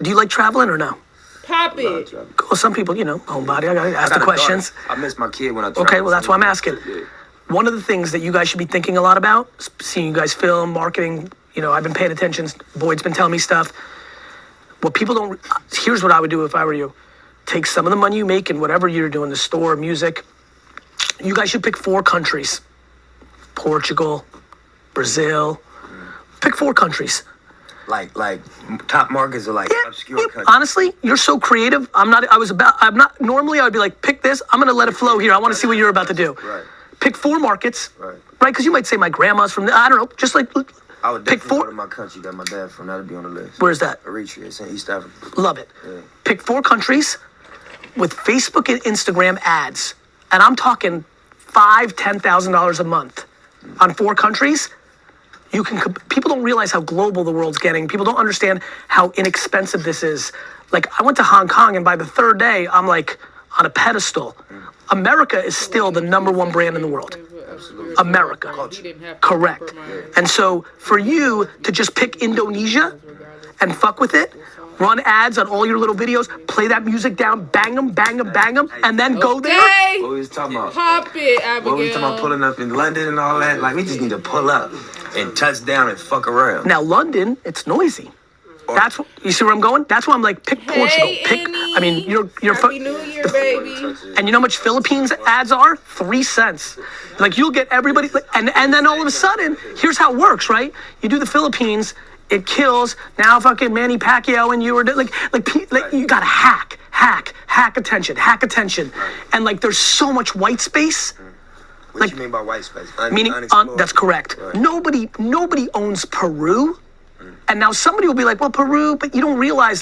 Do you like traveling or no? Pop it. Well, some people, homebody. I gotta ask the questions. I miss my kid when I travel. Okay, well, that's why I'm asking. One of the things that you guys should be thinking a lot about, seeing you guys film, marketing, I've been paying attention. Boyd's been telling me stuff. What people don't, here's what I would do if I were you. Take some of the money you make in whatever you're doing, the store, music. You guys should pick 4 countries. Portugal, Brazil. Pick 4 countries. Like top markets or obscure countries. Honestly, you're so creative. Normally I would be like, pick this. I'm gonna let it flow here. I want to see what you're about to do. Right. Pick 4 markets. Right. Because you might say my grandma's from, I don't know, just like, I would pick definitely 4. go to my country that my dad from. That'd be on the list. Where's that? Eritrea. It's in East Africa. Love it. Yeah. Pick 4 countries with Facebook and Instagram ads. And I'm talking $5,000-$10,000 a month on 4 countries. People don't realize how global the world's getting. People don't understand how inexpensive this is. Like, I went to Hong Kong, and by the 3rd day, I'm like on a pedestal. America is still the #1 brand in the world. Absolutely. America. Correct. And so for you to just pick Indonesia and fuck with it, run ads on all your little videos, play that music down, bang them, and then go there. What we was talking about? Pop it, Abigail. What we was talking about pulling up in London and all that? Like, we just need to pull up and touch down and fuck around. Now, London, it's noisy. That's what, you see where I'm going? That's why I'm like, pick Portugal. You're Happy New Year, baby. And you know how much Philippines ads are? 3 cents. Like, you'll get everybody, and then all of a sudden, here's how it works, right? You do the Philippines, it kills. Now fucking Manny Pacquiao and you are like you gotta hack attention, and like there's so much white space. What do you mean by white space? Meaning, that's correct. Right. Nobody owns Peru. And now somebody will be like, well, Peru, but you don't realize,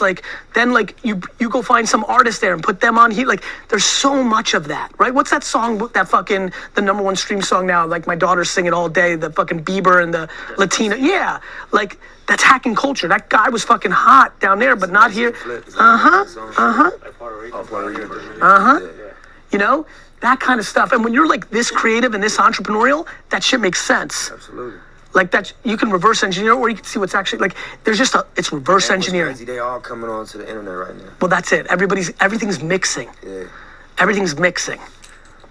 then you go find some artist there and put them on here. Like, there's so much of that, right? What's that song, the #1 stream song now? Like, my daughters sing it all day, the fucking Bieber and the Latina. Yeah, like, that's hacking culture. That guy was fucking hot down there, but not here. That kind of stuff. And when you're like this creative and this entrepreneurial, that shit makes sense. Absolutely. Like that, you can reverse engineer, or you can see what's actually like. There's just it's reverse engineering. Crazy, they all coming onto the internet right now. Well, that's it. Everything's mixing. Yeah. Everything's mixing.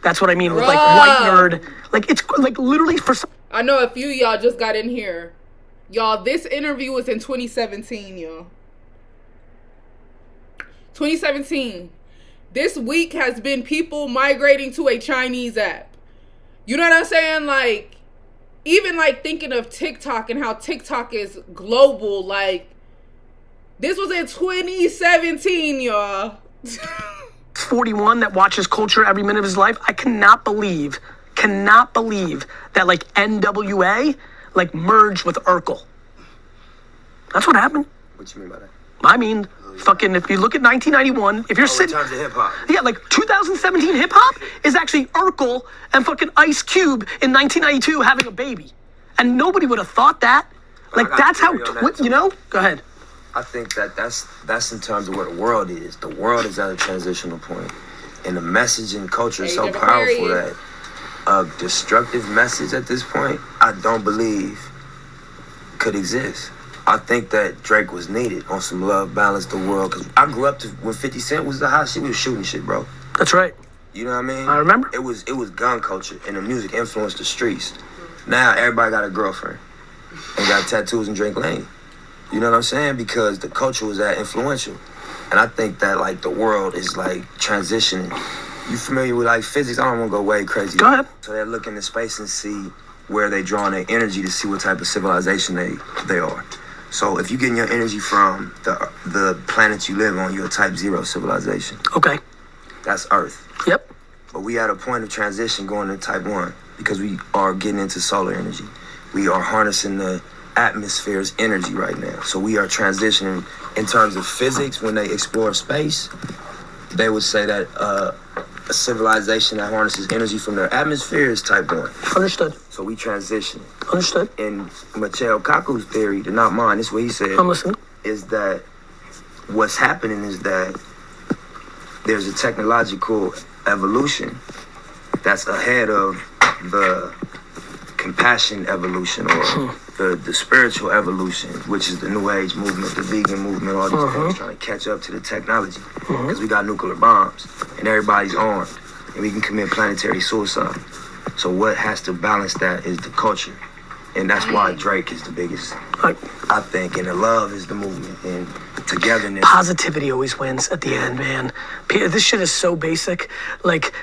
That's what I mean with like white nerd. Like it's like literally for. I know a few of y'all just got in here. Y'all, this interview was in 2017, y'all. 2017. This week has been people migrating to a Chinese app. You know what I'm saying? Like, even like thinking of TikTok and how TikTok is global, like, this was in 2017, y'all. 41 that watches culture every minute of his life. I cannot believe that like NWA like merged with Urkel. That's what happened. What you mean by that? I mean, fucking, if you look at 1991, if you're sitting... in terms of hip-hop. Yeah, like 2017 hip-hop is actually Urkel and fucking Ice Cube in 1992 having a baby. And nobody would have thought that. Like, that's how... Go ahead. I think that's in terms of where the world is. The world is at a transitional point. And the message and culture is so powerful that a destructive message at this point, I don't believe could exist. I think that Drake was needed on some Love Balance the World, because I grew up when 50 Cent was the hot shit. We was shooting shit, bro. That's right. You know what I mean? I remember. It was gun culture, and the music influenced the streets. Now everybody got a girlfriend and got tattoos and drink lean. You know what I'm saying? Because the culture was that influential. And I think that, like, the world is, like, transitioning. You familiar with, like, physics? I don't want to go way crazy. Go ahead. So they're looking into space and see where they drawing their energy to see what type of civilization they are. So if you're getting your energy from the planet you live on, you're a type 0 civilization. Okay. That's Earth. Yep. But we at a point of transition going to type 1 because we are getting into solar energy. We are harnessing the atmosphere's energy right now. So we are transitioning in terms of physics. When they explore space, they would say that a civilization that harnesses energy from their atmosphere is type 1. Understood. So we transition. Understood. In Michio Kaku's theory, not mine, this is what he said. I'm listening. Is that what's happening is that there's a technological evolution that's ahead of the compassion evolution or the spiritual evolution, which is the New Age movement, the vegan movement, all these things trying to catch up to the technology. Because we got nuclear bombs and everybody's armed and we can commit planetary suicide. So what has to balance that is the culture. And that's why Drake is the biggest, I think, and the love is the movement and togetherness. Positivity always wins at the end, man. This shit is so basic. Like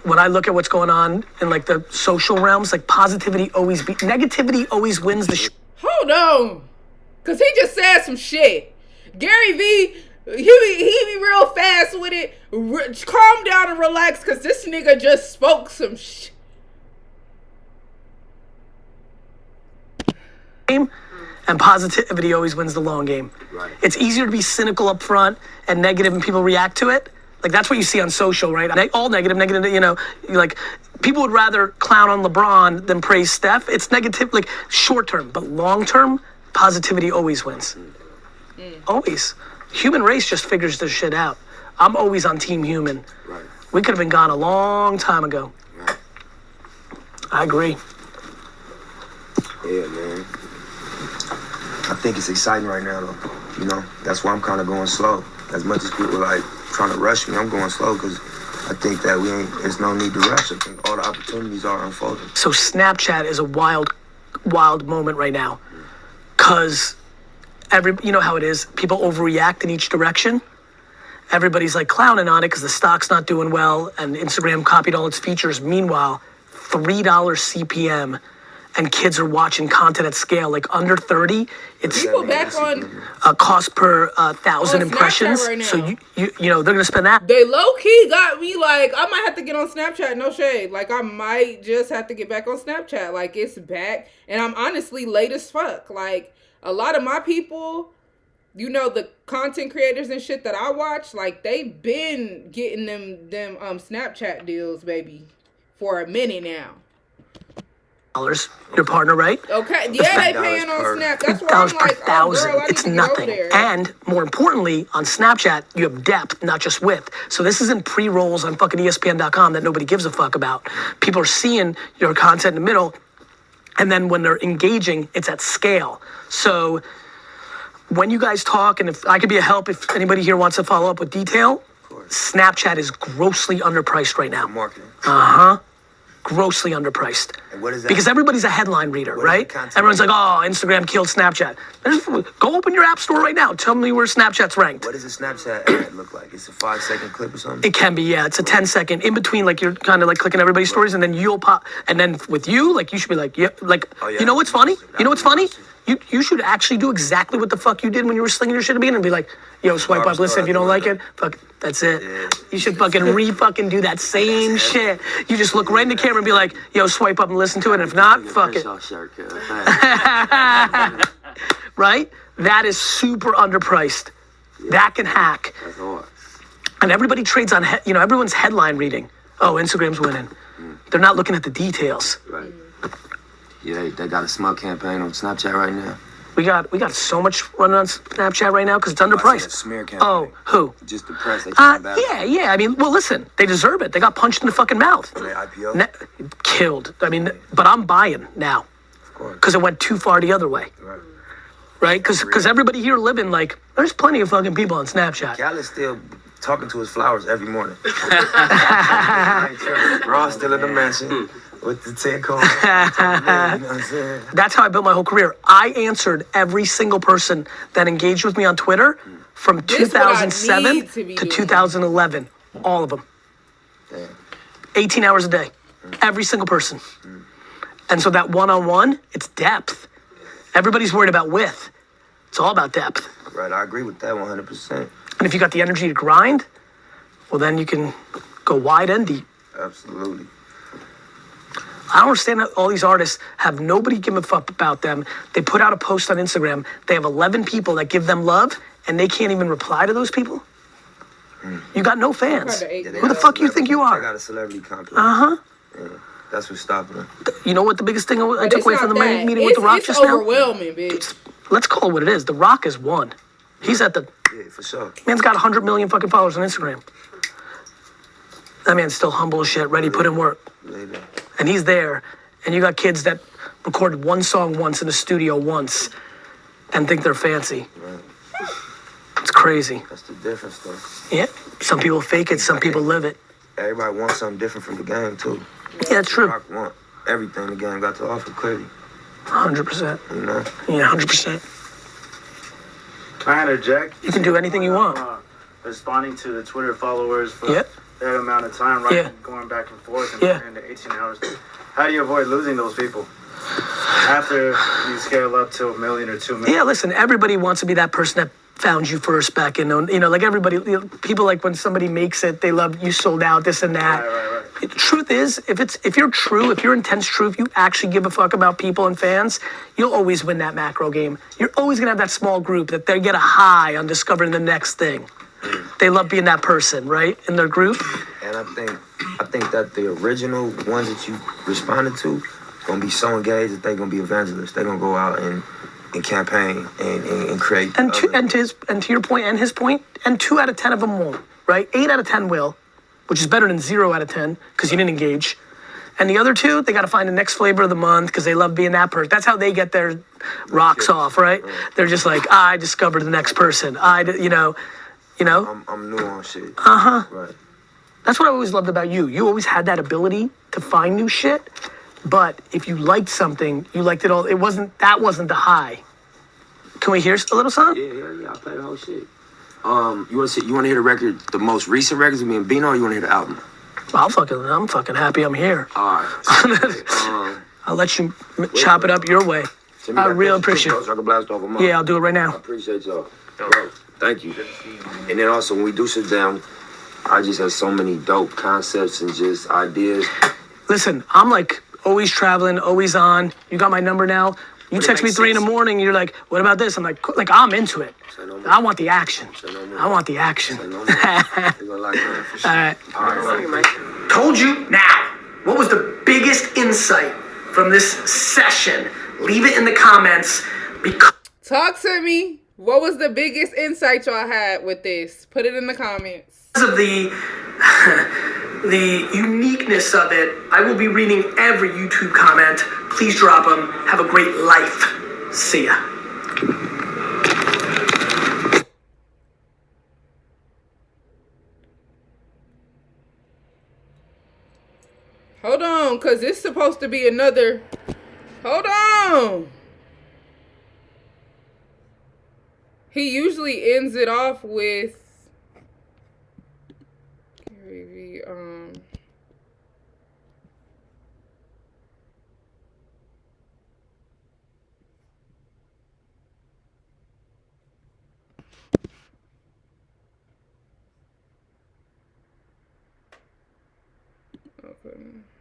when I look at what's going on in like the social realms, like positivity negativity always wins the Hold on. Cause he just said some shit. Gary Vee, he be real fast with it. Calm down and relax, cause this nigga just spoke some shit. And positivity always wins the long game. Right. It's easier to be cynical up front and negative and people react to it. Like that's what you see on social, right? All negative, you know, like people would rather clown on LeBron than praise Steph. It's negative, like short term, but long term, positivity always wins. Always. Human race just figures this shit out. I'm always on team human. Right. We could have been gone a long time ago. Right. I agree. Yeah, man. I think it's exciting right now, though. You know, that's why I'm kind of going slow. As much as people like trying to rush me, I'm going slow because I think that there's no need to rush. I think all the opportunities are unfolding. So Snapchat is a wild moment right now. Because you know how it is. People overreact in each direction. Everybody's like clowning on it because the stock's not doing well and Instagram copied all its features. Meanwhile, $3 CPM. And kids are watching content at scale, like under 30. It's people back on cost per 1,000 impressions. Right, so you know they're gonna spend that. They low key got me like I might have to get on Snapchat. No shade. Like I might just have to get back on Snapchat. Like it's back, and I'm honestly late as fuck. Like a lot of my people, you know, the content creators and shit that I watch, like they been getting them Snapchat deals, baby, for a minute now. Your partner, right? Okay, yeah, they paying on Snap. That's why I'm like, oh, girl, I it's need to nothing. Get over there. And more importantly, on Snapchat, you have depth, not just width. So this isn't pre-rolls on fucking ESPN.com that nobody gives a fuck about. People are seeing your content in the middle, and then when they're engaging, it's at scale. So when you guys talk, and if I could be a help, if anybody here wants to follow up with detail, Snapchat is grossly underpriced right now. Marketing. Grossly underpriced. And what is that? Because everybody's a headline reader, right? Everyone's like, oh, Instagram killed Snapchat. Go open your app store right now. Tell me where Snapchat's ranked. What does a Snapchat ad look like? It's a 5-second clip or something? It can be, yeah. It's a 10-second in between, like you're kind of like clicking everybody's stories, and then you'll pop. And then with you, like you should be like, yeah, like, you know what's funny? You know what's funny? You should actually do exactly what the fuck you did when you were slinging your shit at the beginning and be like, yo, swipe up, listen, if you don't like it, fuck, that's it. Yeah. You should fucking fucking do that same shit. You just look right in the camera and be like, yo, swipe up and listen to it, and if not, fuck it. Right? That is super underpriced. Yeah. That can hack. That's hard. And everybody trades on, everyone's headline reading. Oh, Instagram's winning. They're not looking at the details. Right. Yeah, they got a smart campaign on Snapchat right now. We got so much running on Snapchat right now because it's underpriced. Smear campaign. Oh, who? Just the press. They yeah. I mean, well, listen, they deserve it. They got punched in the fucking mouth. They IPO? Killed. I mean, but I'm buying now. Of course. Because it went too far the other way. Right. right? Because everybody here living like, there's plenty of fucking people on Snapchat. Khaled's still talking to his flowers every morning. Ron's still in the mansion with the 10 cones. You know what I'm saying? That's how I built my whole career. I answered every single person that engaged with me on Twitter from 2007 to 2011. All of them. Damn. 18 hours a day. Every single person. And so that one-on-one, it's depth. Everybody's worried about width. It's all about depth. Right, I agree with that 100%. And if you got the energy to grind, well, then you can go wide and deep. Absolutely. I don't understand how all these artists have nobody give a fuck about them. They put out a post on Instagram. They have 11 people that give them love, and they can't even reply to those people. You got no fans. Who the fuck you think you I are? got a celebrity complex. Uh-huh. Yeah, that's what's stopping them. You know what the biggest thing I But took it's away not from the that. meeting with The Rock It's just now? overwhelming, bitch. Let's call it what it is. The Rock is one. He's at the... Yeah, for sure. Man's got 100 million fucking followers on Instagram. That man's still humble as shit, ready to put in work. Later. And he's there, and you got kids that recorded one song once in the studio once and think they're fancy. Right. It's crazy. That's the difference, though. Yeah. Some people fake it, some people live it. Everybody wants something different from the game, too. Yeah, that's true. Rock want everything the game got to offer, clearly. 100%. You know? Yeah, 100%. Can I interject? You can do anything you want. Responding to the Twitter followers for Yeah. that amount of time, right? Yeah. Going back and forth and Yeah. the 18 hours. How do you avoid losing those people? After you scale up to 1 million or 2 million? Yeah, listen, everybody wants to be that person that found you first back in, you know, like everybody, people like when somebody makes it, they love you sold out, this and that. Right. The truth is, if you're true, if your intent's true, if you actually give a fuck about people and fans, you'll always win that macro game. You're always gonna have that small group that they get a high on discovering the next thing. They love being that person, right, in their group. And I think that the original ones that you responded to gonna be so engaged that they're gonna be evangelists. They're gonna go out and campaign and create. And to your point and his point, and 2 out of 10 of them won't, right? 8 out of 10 will, which is better than 0 out of 10 because you didn't engage. And the other 2, they got to find the next flavor of the month because they love being that person. That's how they get their rocks off, right? They're just like, I discovered the next person. You know. I'm new on shit. Uh-huh. Right. That's what I always loved about you. You always had that ability to find new shit. But if you liked something, you liked it all. That wasn't the high. Can we hear a little song? Yeah. I play the whole shit. You want to hear the record, the most recent records with me and Bino, or you want to hear the album? I'm fucking happy I'm here. All right. I'll let you chop it up your way. I really appreciate it. So I can blast off a month. Yeah, I'll do it right now. I appreciate y'all. Bro, thank you. And then also, when we do sit down, I just have so many dope concepts and just ideas. Listen, I'm like always traveling, always on. You got my number now. You text me 3 in the morning, you're like, what about this? I'm like I'm into it. I want the action. I want the action. All right. Told you now. What was the biggest insight from this session? Leave it in the comments. Talk to me. What was the biggest insight y'all had with this? Put it in the comments. Because of the uniqueness of it, I will be reading every YouTube comment. Please drop them. Have a great life. See ya. Hold on, because it's supposed to be another... Hold on. He usually ends it off with... Gary Vee,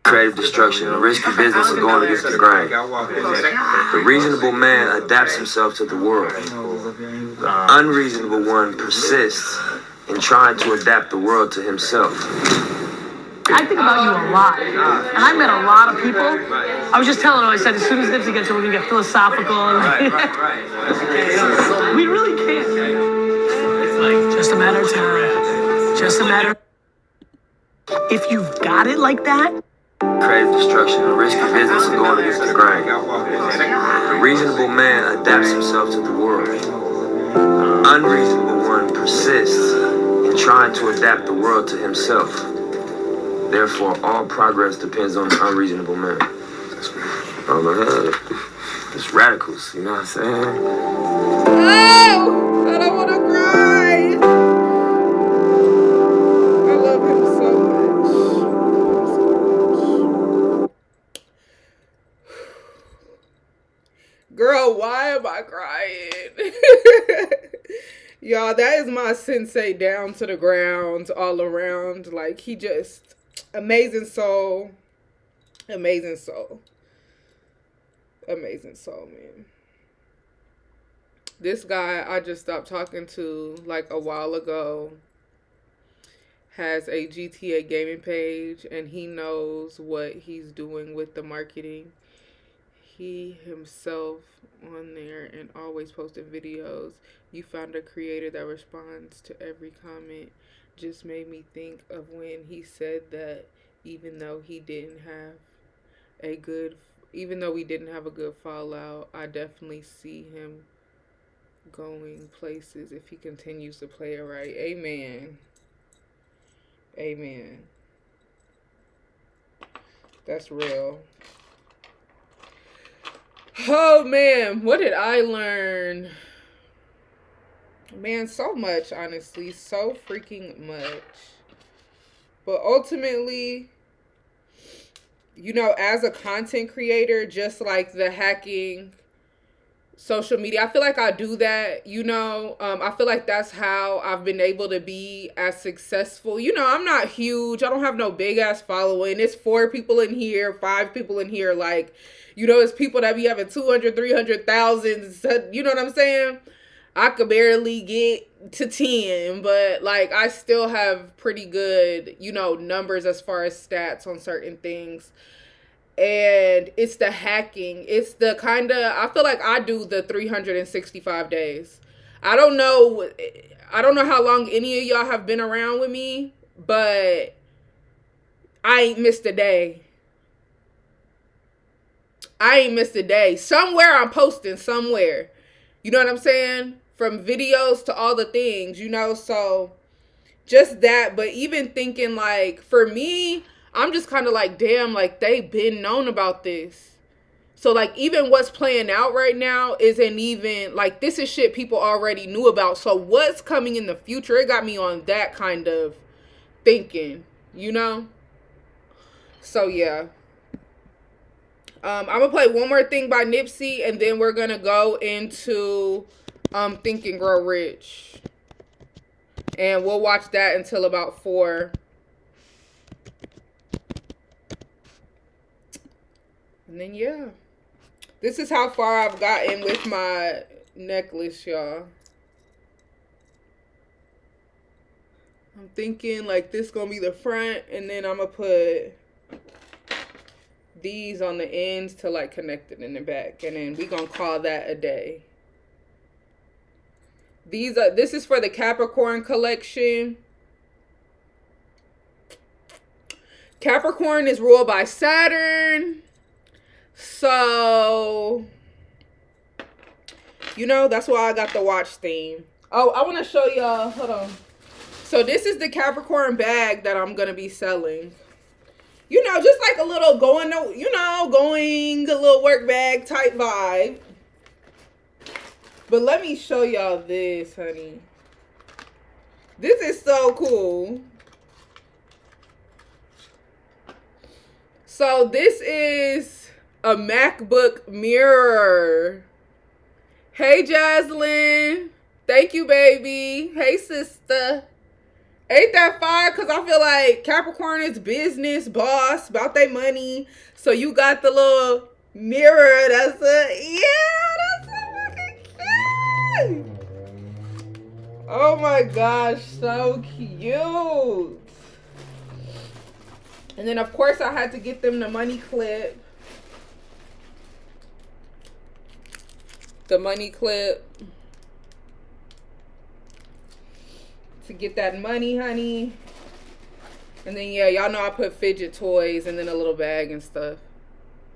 Creative destruction, a risky business of going against the grain. The reasonable man adapts himself to the world. The unreasonable one persists in trying to adapt the world to himself. I think about you a lot. And I met a lot of people. I was just telling him, I said, as soon as Nipsey gets here, we're going to get philosophical. And we really can't. It's like just a matter of time. Just a matter. If you've got it like that, creative destruction, a risky business of going against the grain. The reasonable man adapts himself to the world. The unreasonable one persists in trying to adapt the world to himself. Therefore, all progress depends on the unreasonable man. Oh my God. It's radicals, you know what I'm saying? Oh, I don't want to cry. I love him so much. Girl, why am I crying? Y'all, that is my sensei down to the ground, all around. Like, he just, amazing soul. Amazing soul. Amazing soul, man. This guy I just stopped talking to like a while ago has a GTA gaming page, and he knows what he's doing with the marketing. He himself on there and always posted videos. You found a creator that responds to every comment. Just made me think of when he said that even though we didn't have a good fallout, I definitely see him going places if he continues to play it right. Amen. Amen. That's real. Oh man, what did I learn? Man, so much, honestly. So freaking much. But ultimately, you know, as a content creator, just like the hacking social media, I feel like I do that, you know. I feel like that's how I've been able to be as successful. You know, I'm not huge. I don't have no big ass following. It's 4 people in here, 5 people in here. Like, you know, it's people that be having 200, 300,000. You know what I'm saying? I could barely get to 10, but like I still have pretty good, you know, numbers as far as stats on certain things. And it's the hacking. It's the kind of, I feel like I do the 365 days. I don't know how long any of y'all have been around with me, but I ain't missed a day. I ain't missed a day. Somewhere I'm posting somewhere. You know what I'm saying? From videos to all the things, you know? So just that. But even thinking like, for me, I'm just kind of like, damn, like they've been known about this. So like even what's playing out right now isn't even like, this is shit people already knew about. So what's coming in the future? It got me on that kind of thinking, you know? So yeah. I'm gonna play one more thing by Nipsey, and then we're gonna go into Think and Grow Rich. And we'll watch that until about 4. And then yeah. This is how far I've gotten with my necklace, y'all. I'm thinking like this gonna be the front, and then I'm gonna put these on the ends to like connect it in the back, and then we gonna call that a day. This is for the Capricorn collection. Capricorn is ruled by Saturn, so you know that's why I got the watch theme. Oh, I want to show y'all, hold on. So this is the Capricorn bag that I'm gonna be selling. You know, just like a little going a little work bag type vibe. But let me show y'all this, honey. This is so cool. So this is a MacBook mirror. Hey, Jaslyn. Thank you, baby. Hey, sister. Ain't that fire? Because I feel like Capricorn is business, boss, about their money. So you got the little mirror. That's so fucking cute. Oh my gosh, so cute. And then, of course, I had to get them the money clip. The money clip. To get that money, honey. And then yeah, y'all know I put fidget toys and then a little bag and stuff.